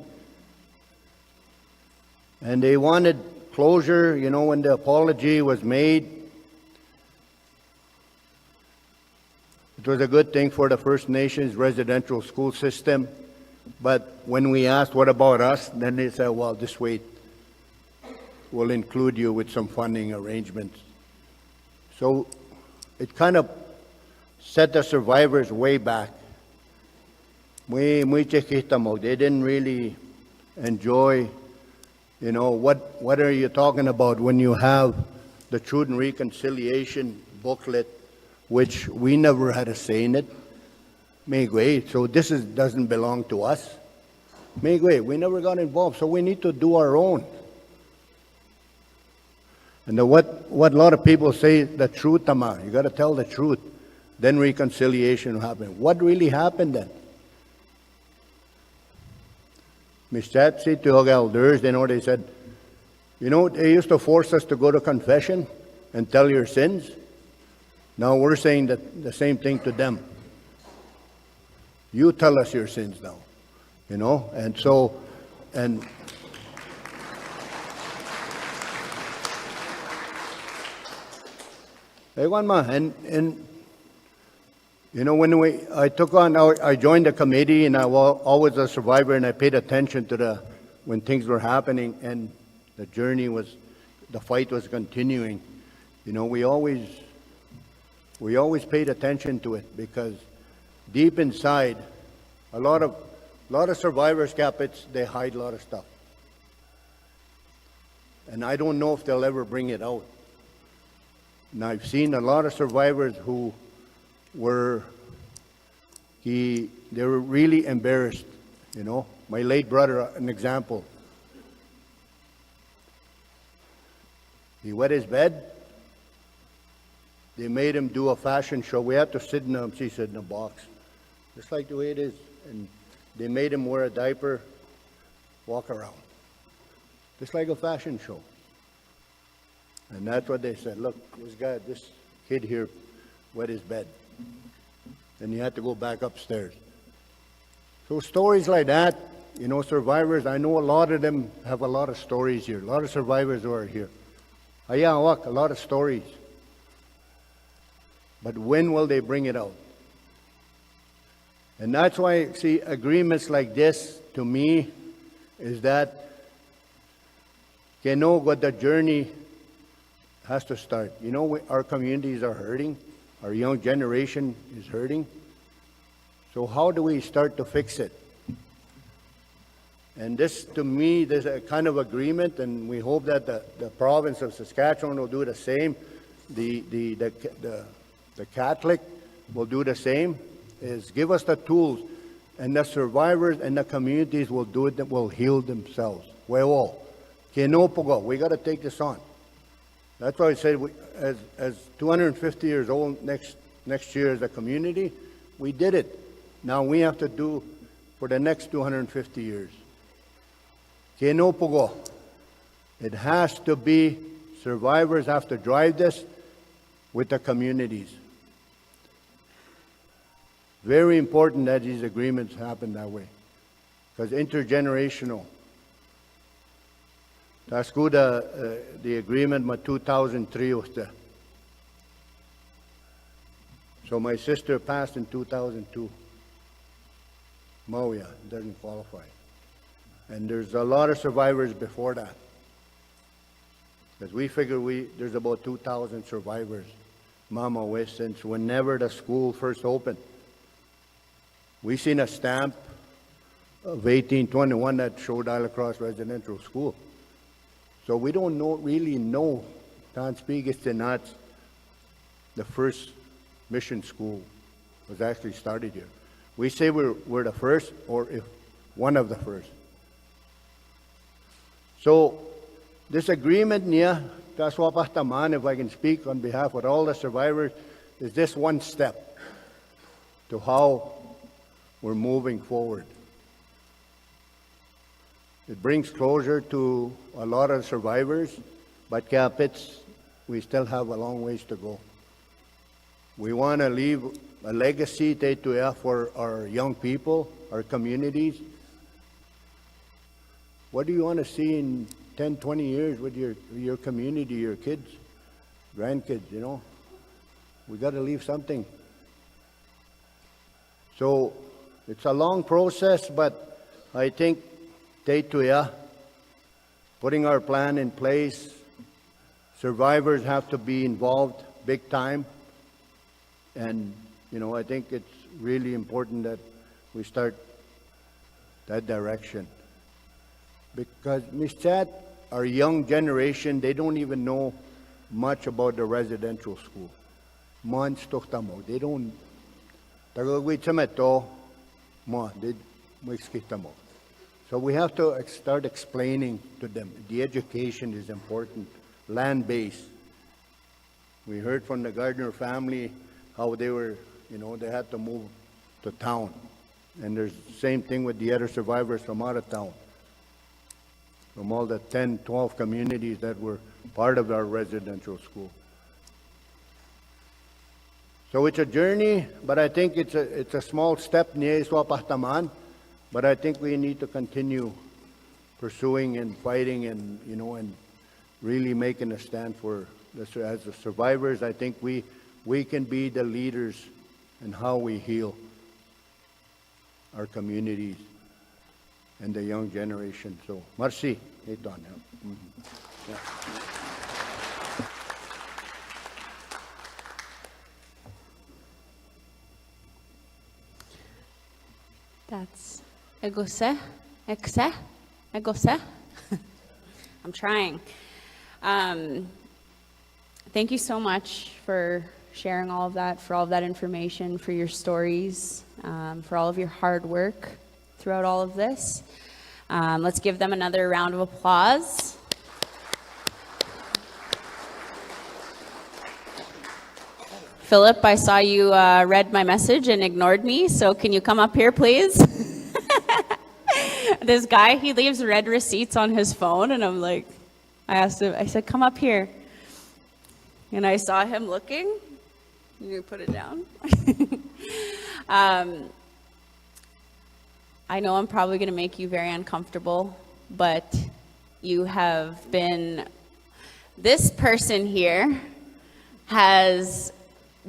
And they wanted closure, you know, when the apology was made, it was a good thing for the First Nations residential school system. But when we asked, what about us? Then they said, well, just wait. We'll include you with some funding arrangements. So it kind of set the survivors way back. Muy chiquita mo. They didn't really enjoy, you know, what are you talking about when you have the Truth and Reconciliation booklet, which we never had a say in it. So this doesn't belong to us. We never got involved, so we need to do our own. And what a lot of people say, the truth, Tama, you got to tell the truth. Then reconciliation will happen. What really happened then? Mishatsi to our elders, they said, you know, they used to force us to go to confession and tell your sins. Now we're saying that the same thing to them. You tell us your sins now, you know, and so, and you know, when I joined the committee, and I was always a survivor, and I paid attention to when things were happening, and the fight was continuing. You know, we always paid attention to it, because deep inside, a lot of survivors, Capits, they hide a lot of stuff. And I don't know if they'll ever bring it out. And I've seen a lot of survivors who were really embarrassed, you know. My late brother, an example. He wet his bed. They made him do a fashion show. We had to sit in a box, just like the way it is. And they made him wear a diaper, walk around, just like a fashion show. And that's what they said. Look, this kid here wet his bed. And he had to go back upstairs. So stories like that, you know, survivors, I know a lot of them have a lot of stories here. A lot of survivors who are here. A lot of stories. But when will they bring it out? And that's why, see, agreements like this, to me, is that, you know, what the journey has to start. You know, our communities are hurting. Our young generation is hurting. So how do we start to fix it? And this, to me, there's a kind of agreement, and we hope that the province of Saskatchewan will do the same. The Catholic will do the same, is give us the tools, and the survivors and the communities will do it, that will heal themselves. We got to take this on. That's why I said, as 250 years old next year as a community, we did it. Now we have to do for the next 250 years. It has to be, survivors have to drive this with the communities. Very important that these agreements happen that way, because intergenerational. That's good. The agreement in 2003 was there. So my sister passed in 2002. Mauya doesn't qualify. And there's a lot of survivors before that. Because we figure there's about 2,000 survivors, Mama West, since whenever the school first opened. We seen a stamp of 1821 that showed Île-à-Crosse Residential School. So we don't really know the first mission school was actually started here. We say we're the first, or if one of the first. So this agreement, if I can speak on behalf of all the survivors, is this one step to how we're moving forward. It brings closure to a lot of survivors, but Capits, we still have a long ways to go. We want to leave a legacy for our young people, our communities. What do you want to see in 10, 20 years with your community, your kids, grandkids, you know. We got to leave something. So it's a long process, but I think putting our plan in place, survivors have to be involved big time. And, you know, I think it's really important that we start that direction. Because, Ms. Chat, our young generation, they don't even know much about the residential school. They don't. So we have to start explaining to them the education is important, land-based. We heard from the Gardner family how they were, you know, they had to move to town. And there's the same thing with the other survivors from out of town, from all the 10, 12 communities that were part of our residential school. So it's a journey, but I think it's a small step, but I think we need to continue pursuing and fighting and, you know, and really making a stand for this. As the survivors, I think we can be the leaders in how we heal our communities and the young generation. So, merci. Yeah. That's egose. I'm trying. Thank you so much for sharing all of that, for all of that information, for your stories, for all of your hard work throughout all of this. Let's give them another round of applause. Philip, I saw you read my message and ignored me, so can you come up here, please? This guy, he leaves red receipts on his phone, and I'm like, I asked him, I said, come up here. And I saw him looking. You put it down. I know I'm probably going to make you very uncomfortable, but you have been, this person here has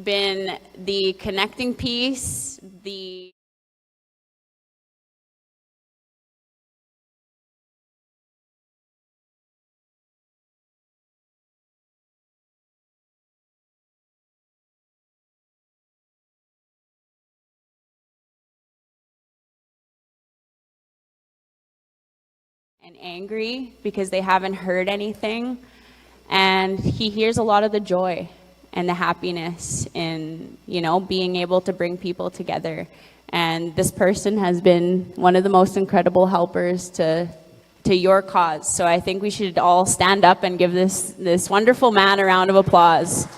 been the connecting piece, the and angry because they haven't heard anything, and he hears a lot of the joy and the happiness in, you know, being able to bring people together. And this person has been one of the most incredible helpers to your cause. So I think we should all stand up and give this wonderful man a round of applause.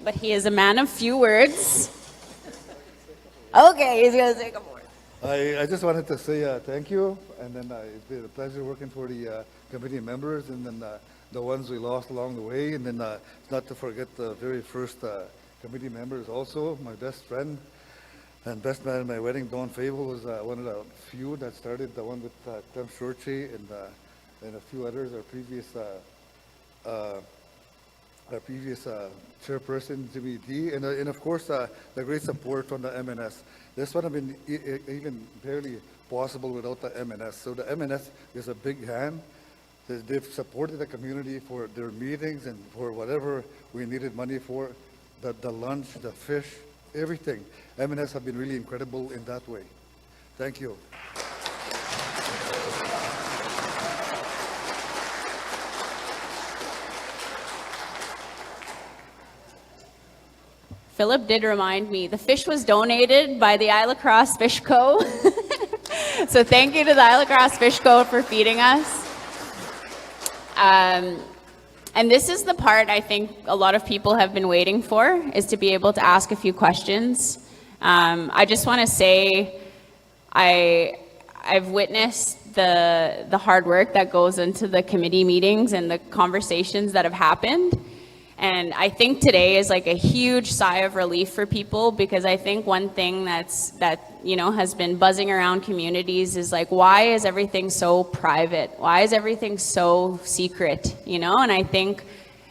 But he is a man of few words. Okay, he's going to say a couple words. I just wanted to say thank you, and then it's been a pleasure working for the committee members, and then the ones we lost along the way, and then not to forget the very first committee members also. My best friend and best man at my wedding, Don Fable, was one of the few that started, the one with Clem Shorty and a few others, our previous chairperson, Jimmy D, and of course the great support from the MNS. This would have been even barely possible without the MNS. So the MNS is a big hand. They've supported the community for their meetings and for whatever we needed money for, the lunch, the fish, everything. MNS have been really incredible in that way. Thank you. Philip did remind me, the fish was donated by the Île-à-Crosse Fish Co. So thank you to the Île-à-Crosse Fish Co. for feeding us. And this is the part I think a lot of people have been waiting for, is to be able to ask a few questions. I just want to say I've witnessed the hard work that goes into the committee meetings and the conversations that have happened. And I think today is like a huge sigh of relief for people, because I think one thing that has been buzzing around communities is like, why is everything so private? Why is everything so secret? And I think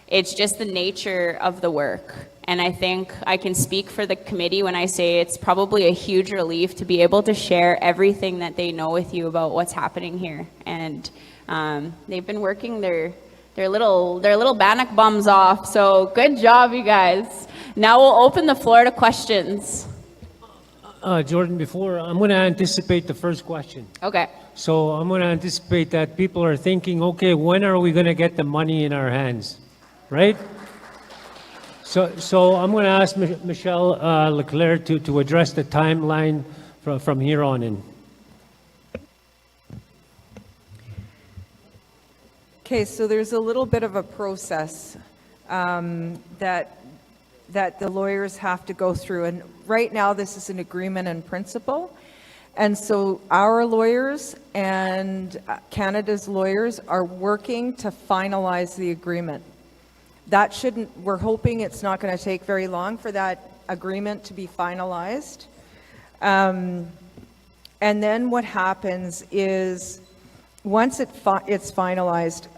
it's just the nature of the work. And I think I can speak for the committee when I say it's probably a huge relief to be able to share everything that they know with you about what's happening here. And they've been working their little bannock bums off. So good job, you guys. Now we'll open the floor to questions. Jordan, before, I'm going to anticipate the first question. Okay. So I'm going to anticipate that people are thinking, okay, when are we going to get the money in our hands, right? So I'm going to ask Michelle Leclerc to address the timeline from here on in. Okay, so there's a little bit of a process that the lawyers have to go through. And right now, this is an agreement in principle. And so our lawyers and Canada's lawyers are working to finalize the agreement. We're hoping it's not going to take very long for that agreement to be finalized. And then what happens is, once it's finalized,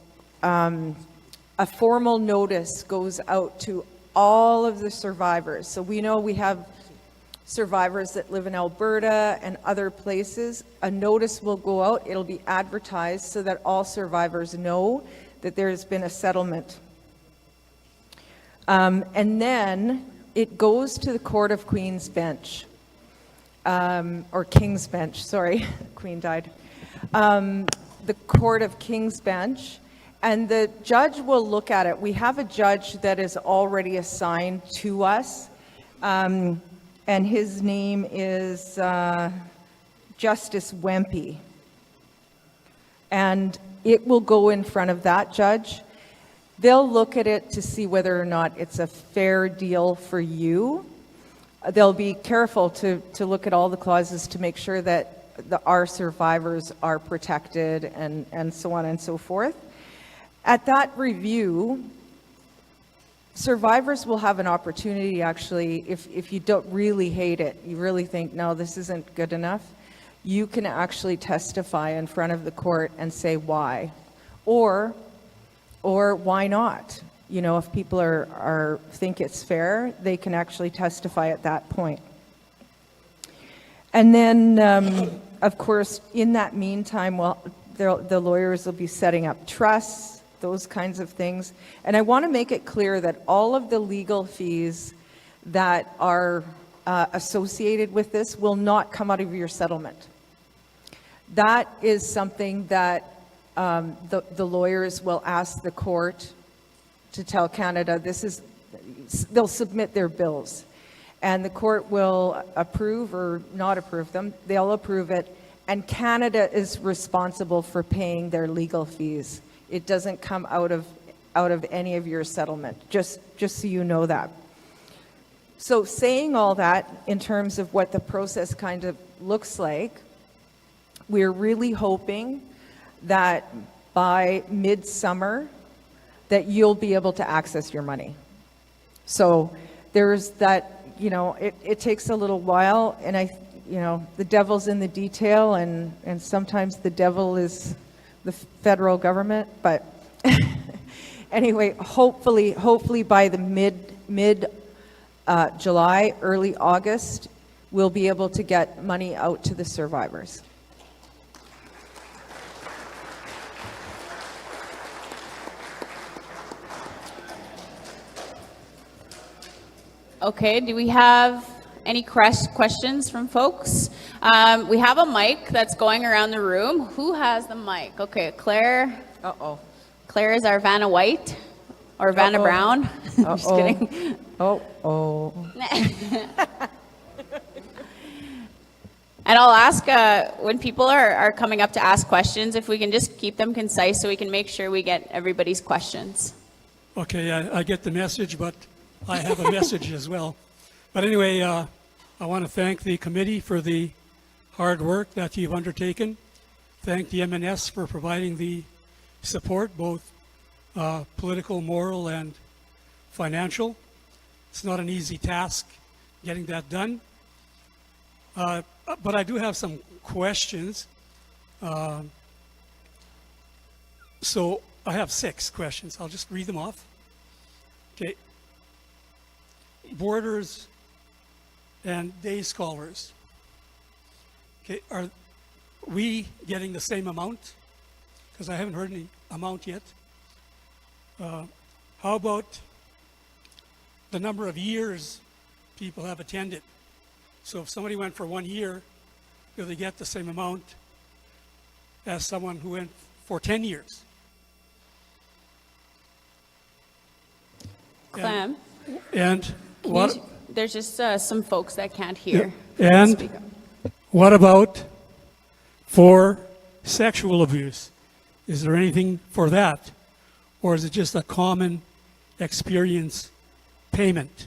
a formal notice goes out to all of the survivors. So we know we have survivors that live in Alberta and other places. A notice will go out. It'll be advertised so that all survivors know that there's been a settlement. And then it goes to the Court of Queen's Bench, or King's Bench, sorry, Queen died. The Court of King's Bench, and the judge will look at it. We have a judge that is already assigned to us, and his name is Justice Wempe. And it will go in front of that judge. They'll look at it to see whether or not it's a fair deal for you. They'll be careful to look at all the clauses to make sure that our survivors are protected and so on and so forth. At that review, survivors will have an opportunity, actually, if you don't really hate it, you really think, no, this isn't good enough, you can actually testify in front of the court and say why. Or why not? If people think it's fair, they can actually testify at that point. And then, of course, in that meantime, the lawyers will be setting up trusts, those kinds of things. And I want to make it clear that all of the legal fees that are associated with this will not come out of your settlement. That is something that the lawyers will ask the court to tell Canada they'll submit their bills. And the court will approve or not approve them. They'll approve it. And Canada is responsible for paying their legal fees. It doesn't come out of any of your settlement, just so you know that. So saying all that in terms of what the process kind of looks like, we're really hoping that by midsummer that you'll be able to access your money. So there's that, it takes a little while, and the devil's in the detail, and sometimes the devil is the federal government, but anyway, hopefully by the mid July, early August, we'll be able to get money out to the survivors. Okay, do we have any questions from folks? We have a mic that's going around the room. Who has the mic? Okay, Claire. Uh-oh. Claire is our Vanna White, or Vanna Brown. Just kidding. Oh. And I'll ask, when people are coming up to ask questions, if we can just keep them concise so we can make sure we get everybody's questions. Okay, I get the message, but I have a message as well. But anyway, I want to thank the committee for the hard work that you've undertaken. Thank the MNS for providing the support, both political, moral, and financial. It's not an easy task getting that done. But I do have some questions. So I have 6 questions. I'll just read them off. Okay. Boarders and day scholars. Okay, are we getting the same amount? Because I haven't heard any amount yet. How about the number of years people have attended? So if somebody went for 1 year, do they get the same amount as someone who went for 10 years? Clem? And what? There's just some folks that can't hear. And Speak up. what about for sexual abuse? Is there anything for that? Or is it just a common experience payment?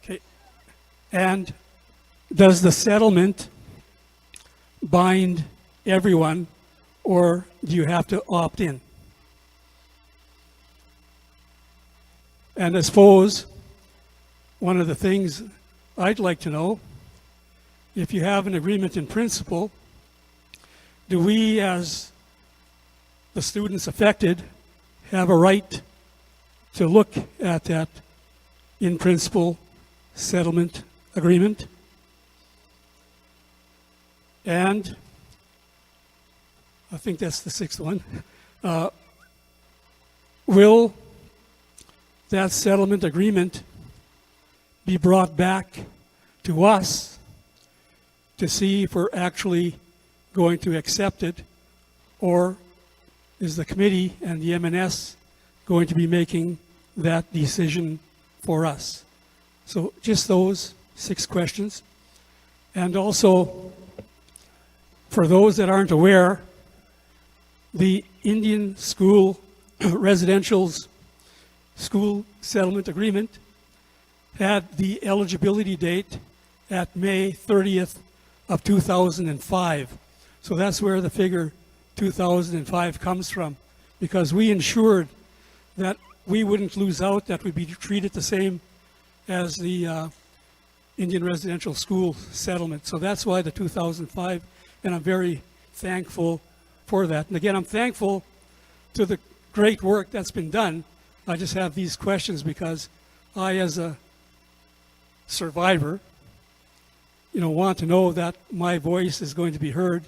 Okay. And does the settlement bind everyone, or do you have to opt in? And I suppose one of the things I'd like to know, if you have an agreement in principle, do we as the students affected have a right to look at that in principle settlement agreement? And I think that's the 6th one. Will that settlement agreement be brought back to us to see if we're actually going to accept it, or is the committee and the MNS going to be making that decision for us? So just those 6 questions. And also, for those that aren't aware, the Indian School Residential's School Settlement Agreement had the eligibility date at May 30th of 2005. So that's where the figure 2005 comes from, because we ensured that we wouldn't lose out, that we'd be treated the same as the Indian Residential School Settlement. So that's why the 2005, and I'm very thankful for that. And again, I'm thankful to the great work that's been done. I just have these questions because I, as a survivor, want to know that my voice is going to be heard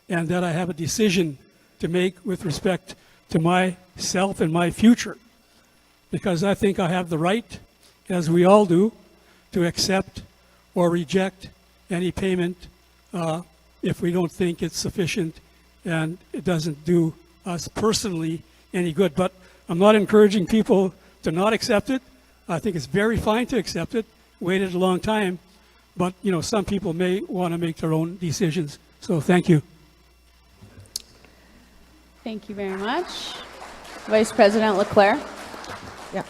and that I have a decision to make with respect to myself and my future. Because I think I have the right, as we all do, to accept or reject any payment if we don't think it's sufficient and it doesn't do us personally any good. But I'm not encouraging people to not accept it. I think it's very fine to accept it. Waited a long time, but some people may want to make their own decisions. So thank you. Thank you very much. Vice President Leclerc. Yeah,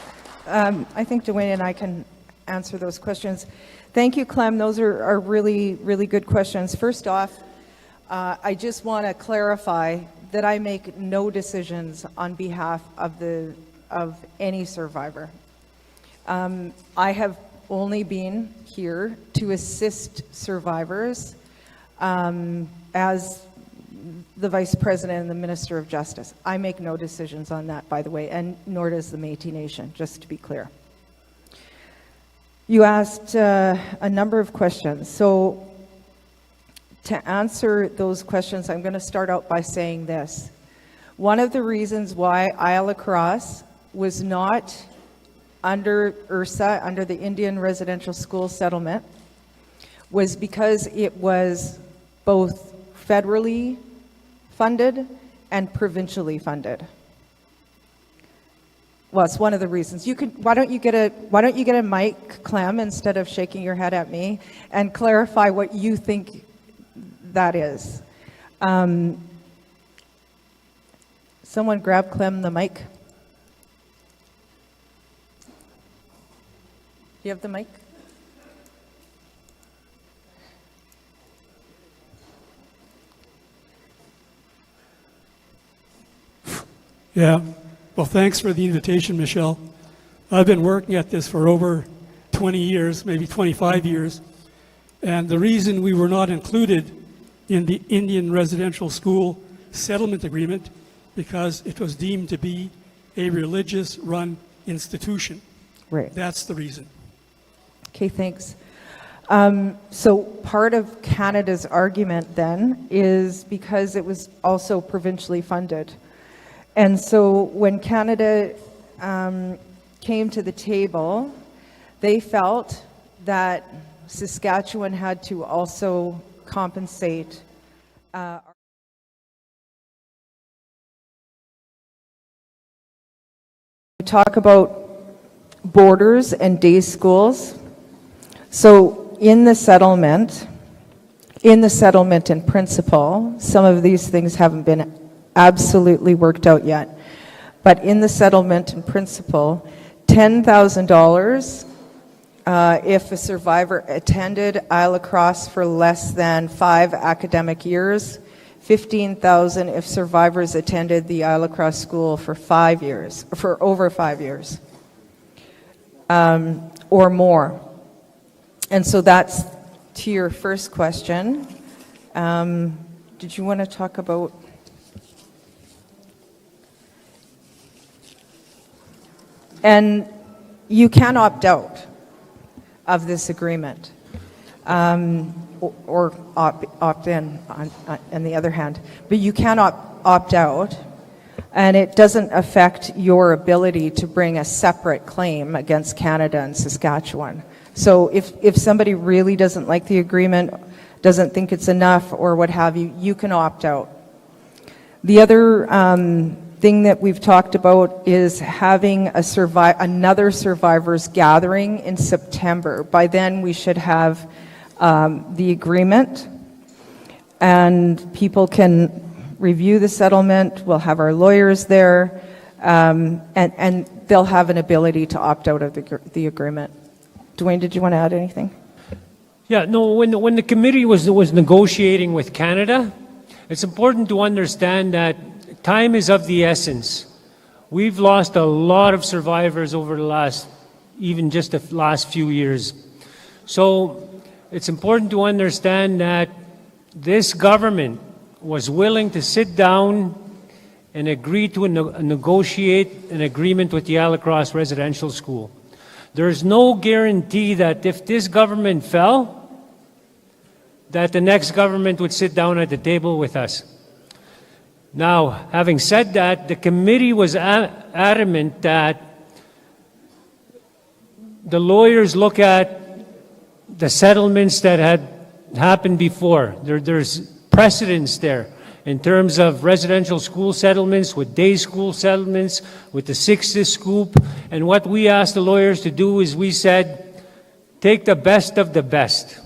I think Dwayne and I can answer those questions. Thank you, Clem. Those are really, really good questions. First off, I just want to clarify that I make no decisions on behalf of any survivor. I have only been here to assist survivors as the Vice President and the Minister of Justice. I make no decisions on that, by the way, and nor does the Métis Nation, just to be clear. You asked a number of questions. So to answer those questions, I'm going to start out by saying this. One of the reasons why Île-à-la-Crosse was not under IRSA, under the Indian Residential School Settlement, was because it was both federally funded and provincially funded. Well, it's one of the reasons. Why don't you get a mic, Clem, instead of shaking your head at me, and clarify what you think that is. Someone grab Clem the mic. Do you have the mic? Yeah. Well, thanks for the invitation, Michelle. I've been working at this for over 20 years, maybe 25 years, and the reason we were not included in the Indian Residential School Settlement Agreement because it was deemed to be a religious-run institution. Right. That's the reason. Okay, thanks. So part of Canada's argument then is because it was also provincially funded. And so when Canada came to the table, they felt that Saskatchewan had to also compensate talk about borders and day schools. So in the settlement in principle, some of these things haven't been absolutely worked out yet. But in the settlement in principle, $10,000 if a survivor attended Île-à-Crosse for less than 5 academic years, $15,000 if survivors attended the Île-à-Crosse school for 5 years, for over 5 years, or more. And so that's to your first question. Did you want to talk about? And you can opt out of this agreement, or opt in on the other hand. But you can opt out, and it doesn't affect your ability to bring a separate claim against Canada and Saskatchewan. So if somebody really doesn't like the agreement, doesn't think it's enough, or what have you, you can opt out. The other thing that we've talked about is having another survivors gathering in September. By then we should have the agreement, and people can review the settlement. We'll have our lawyers there, and they'll have an ability to opt out of the agreement. Dwayne, did you want to add anything? Yeah, no, when the committee was negotiating with Canada, it's important to understand that time is of the essence. We've lost a lot of survivors over the last few years. So it's important to understand that this government was willing to sit down and agree to negotiate an agreement with the Île-à-Crosse Residential School. There's no guarantee that if this government fell, that the next government would sit down at the table with us. Now, having said that, the committee was adamant that the lawyers look at the settlements that had happened before. There's precedence there in terms of residential school settlements, with day school settlements, with the Sixth Scoop. And what we asked the lawyers to do is we said, take the best of the best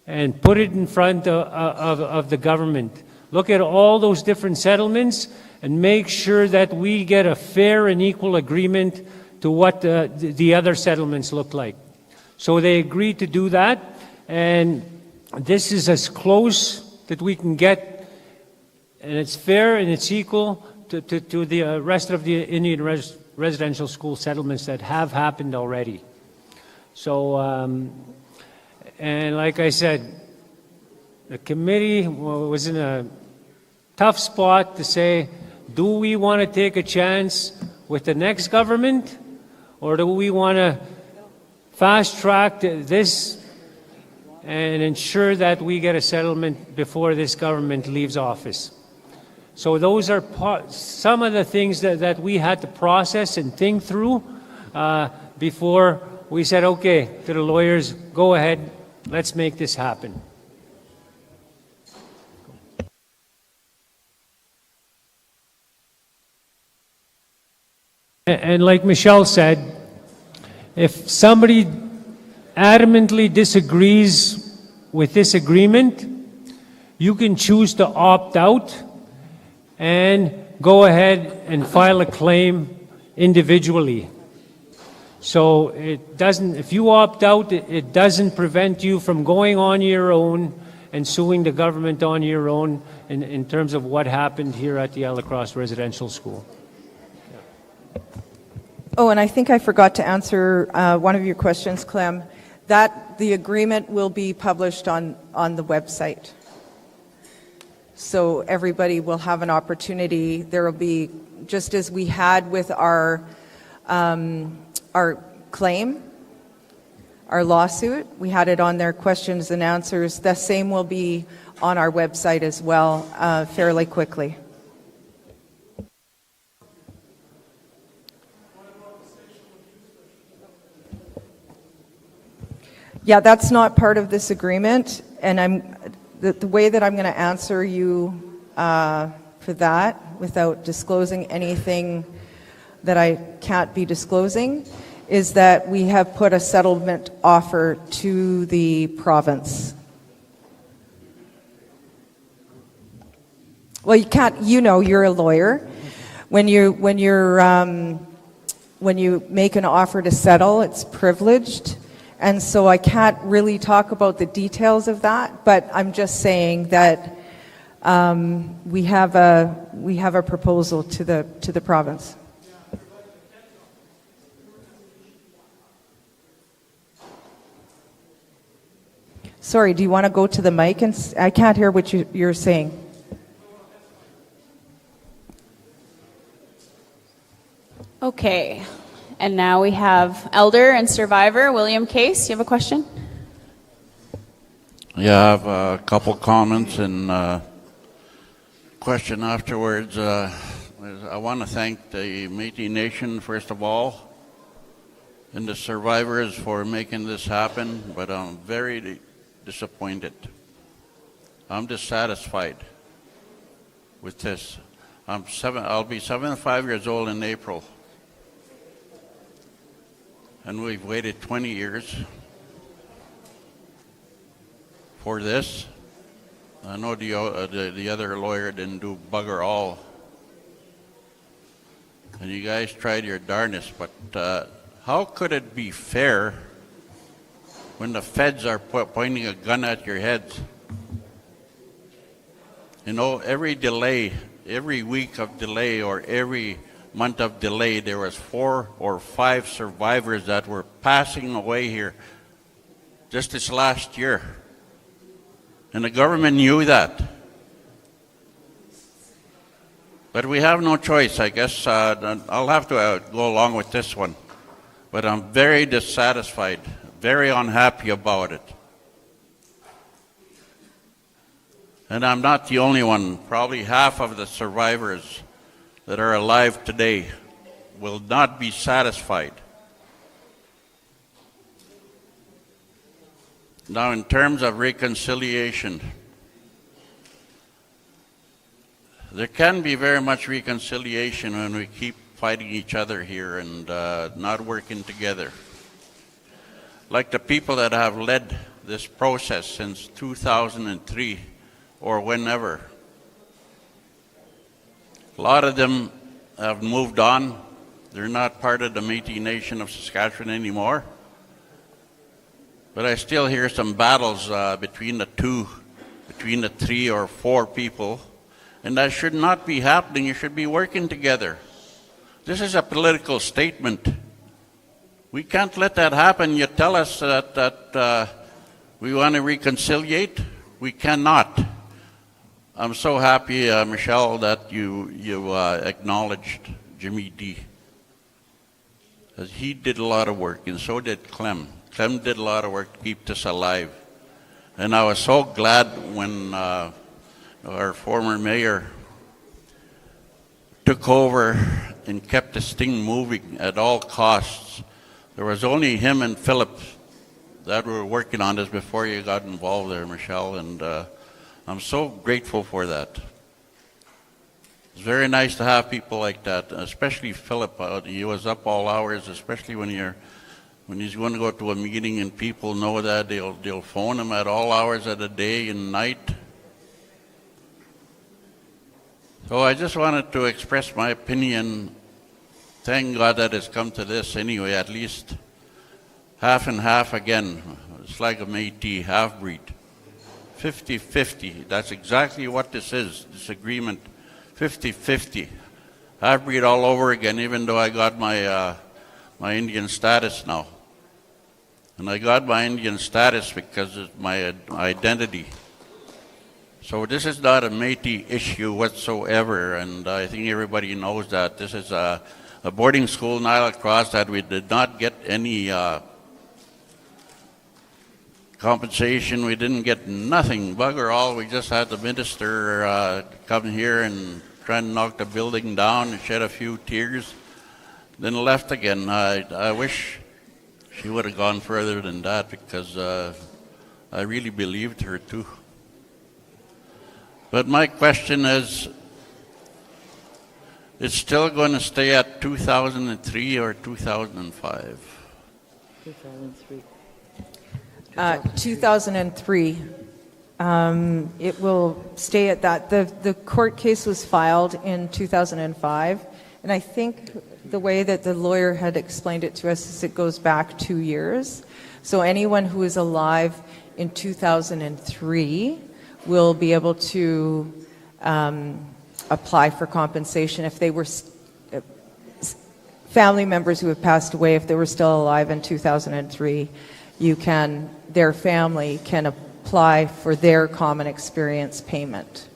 and put it in front of the government. Look at all those different settlements and make sure that we get a fair and equal agreement to what the other settlements look like. So they agreed to do that, and this is as close that we can get, and it's fair and it's equal to the rest of the Indian residential school settlements that have happened already. So, and like I said, the committee was in a tough spot to say, do we want to take a chance with the next government, or do we want to fast track this and ensure that we get a settlement before this government leaves office? So those are some of the things that we had to process and think through before we said, okay, to the lawyers, go ahead, let's make this happen. And like Michelle said, if somebody adamantly disagrees with this agreement, you can choose to opt out and go ahead and file a claim individually. So it doesn't, if you opt out, it doesn't prevent you from going on your own and suing the government on your own in terms of what happened here at the Île-à-Crosse Residential School. Oh, and I think I forgot to answer one of your questions, Clem. That the agreement will be published on the website. So everybody will have an opportunity. There will be, just as we had with our claim, our lawsuit, we had it on their questions and answers. The same will be on our website as well fairly quickly. Yeah, that's not part of this agreement, and the way that I'm going to answer you for that, without disclosing anything that I can't be disclosing, is that we have put a settlement offer to the province. Well, you can't. You know, you're a lawyer. When you make an offer to settle, it's privileged. And so I can't really talk about the details of that, but I'm just saying that we have a proposal to the province. Sorry, do you want to go to the mic? And I can't hear what you're saying. Okay. And now we have elder and survivor William Case. You have a question? Yeah, I have a couple comments and question afterwards. I want to thank the Métis Nation, first of all, and the survivors for making this happen, but I'm very disappointed. I'm dissatisfied with this. I'll be 75 years old in April. And we've waited 20 years for this. I know the other lawyer didn't do bugger all. And you guys tried your darndest, but how could it be fair when the feds are pointing a gun at your heads? You know, every delay, every week of delay or every month of delay, there was 4 or 5 survivors that were passing away here just this last year. And the government knew that. But we have no choice, I guess. I'll have to go along with this one. But I'm very dissatisfied, very unhappy about it. And I'm not the only one. Probably half of the survivors that are alive today will not be satisfied. Now, in terms of reconciliation, there can be very much reconciliation when we keep fighting each other here and not working together. Like the people that have led this process since 2003 or whenever. A lot of them have moved on. They're not part of the Métis Nation of Saskatchewan anymore. But I still hear some battles between the 3 or 4 people. And that should not be happening. You should be working together. This is a political statement. We can't let that happen. You tell us that we want to reconciliate. We cannot. I'm so happy, Michelle, that you acknowledged Jimmy D. He did a lot of work, and so did Clem. Clem did a lot of work to keep this alive. And I was so glad when our former mayor took over and kept this thing moving at all costs. There was only him and Philip that were working on this before you got involved there, Michelle, and I'm so grateful for that. It's very nice to have people like that, especially Philip. He was up all hours, especially when he's going to go to a meeting and people know that they'll phone him at all hours of the day and night. So I just wanted to express my opinion. Thank God that it's come to this anyway, at least half and half again. It's like a Métis half-breed. 50-50, that's exactly what this is, this agreement. 50-50. Half-breed all over again, even though I got my my Indian status now. And I got my Indian status because of my identity. So this is not a Métis issue whatsoever, and I think everybody knows that. This is a boarding school in Île-à-la-Crosse that we did not get any compensation. We didn't get nothing, bugger all. We just had the minister come here and try to knock the building down and shed a few tears, then left again. I wish she would have gone further than that, because I really believed her too. But my question is, it's still going to stay at 2003 or 2005? 2003. 2003. It will stay at that. The court case was filed in 2005, and I think the way that the lawyer had explained it to us is it goes back 2 years. So anyone who is alive in 2003 will be able to apply for compensation if they were family members who have passed away. If they were still alive in 2003, their family can apply for their common experience payment.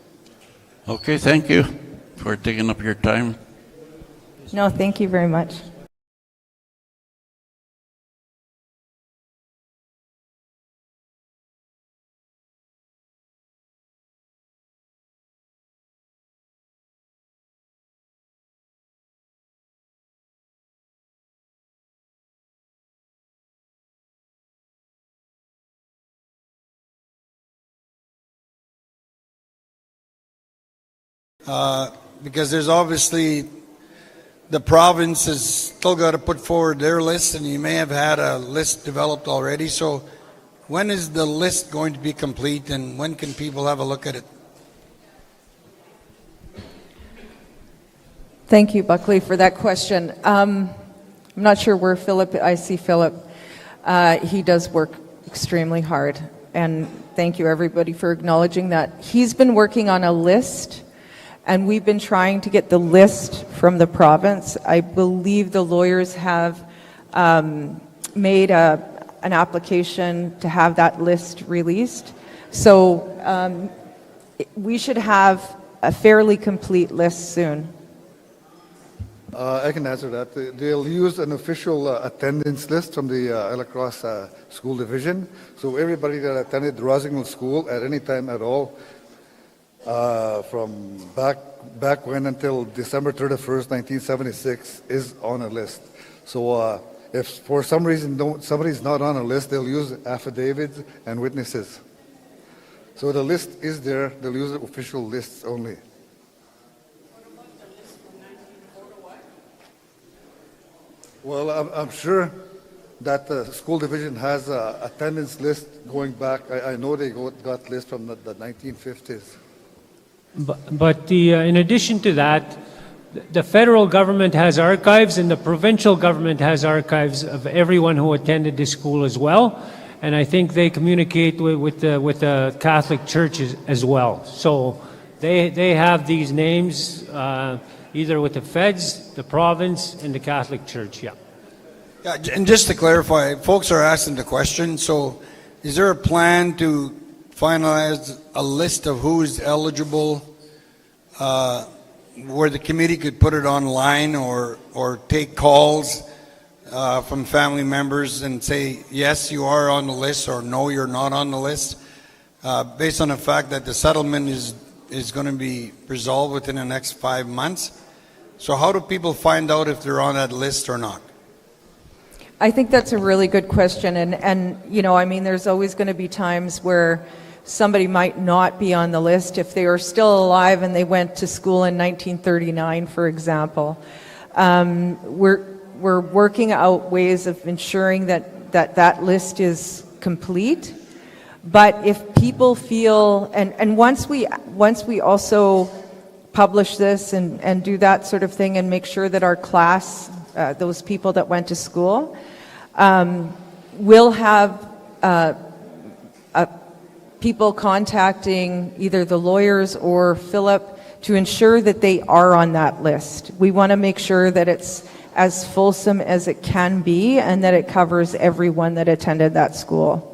Okay, thank you for taking up your time. No, thank you very much. Because there's obviously, the province has still got to put forward their list, and you may have had a list developed already. So when is the list going to be complete, and when can people have a look at it? Thank you, Buckley, for that question. I'm not sure where Philip, I see Philip. He does work extremely hard, and thank you everybody for acknowledging that. He's been working on a list, and we've been trying to get the list from the province. I believe the lawyers have made an application to have that list released. So we should have a fairly complete list soon. I can answer that. They'll use an official attendance list from the Île-à-la-Crosse School Division. So everybody that attended Rossignol School at any time at all, from back when until December 31st, 1976, is on a list. So if for some reason somebody's not on a list, they'll use affidavits and witnesses. So the list is there. They'll use the official lists only. Well, I'm sure that the school division has an attendance list going back. I know they got lists from the 1950s. But in addition to that, the federal government has archives, and the provincial government has archives of everyone who attended the school as well. And I think they communicate with the Catholic Church as well. So they have these names either with the feds, the province, and the Catholic Church. Yeah. Yeah, and just to clarify, folks are asking the question. So, is there a plan to finalize a list of who is eligible, where the committee could put it online or take calls from family members and say, yes, you are on the list, or no, you're not on the list, based on the fact that the settlement is going to be resolved within the next 5 months? So how do people find out if they're on that list or not? I think that's a really good question, and you know, I mean, there's always going to be times where somebody might not be on the list if they are still alive and they went to school in 1939, for example. We're working out ways of ensuring that list is complete. But if people feel, and once we also publish this and do that sort of thing and make sure that our class, those people that went to school, will have people contacting either the lawyers or Philip to ensure that they are on that list. We want to make sure that it's as fulsome as it can be, and that it covers everyone that attended that school.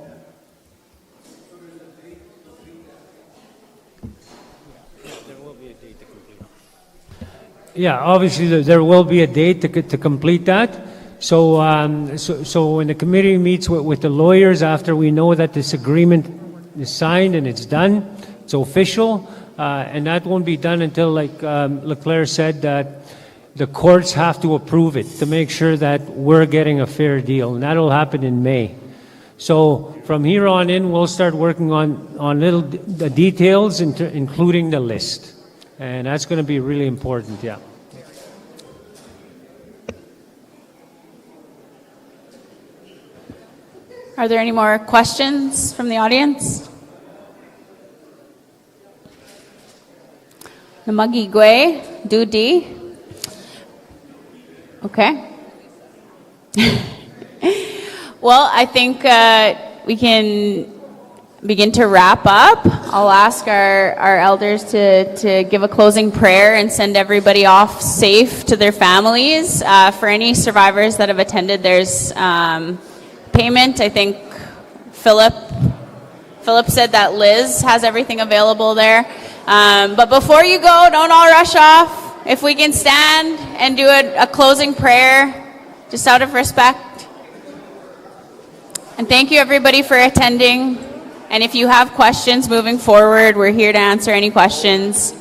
Yeah, obviously there will be a date to complete that. So, so when the committee meets with the lawyers after we know that this agreement is signed and it's done, it's official, and that won't be done until, like Leclerc said, that the courts have to approve it to make sure that we're getting a fair deal, and that'll happen in May. So from here on in, we'll start working on the details, including the list, and that's going to be really important. Yeah. Are there any more questions from the audience? Namagigwe, Dudi. Okay. Well, I think we can begin to wrap up. I'll ask our elders to give a closing prayer and send everybody off safe to their families. For any survivors that have attended, there's payment. I think Philip said that Liz has everything available there. But before you go, don't all rush off. If we can stand and do a closing prayer, just out of respect. And thank you everybody for attending. And if you have questions moving forward, we're here to answer any questions.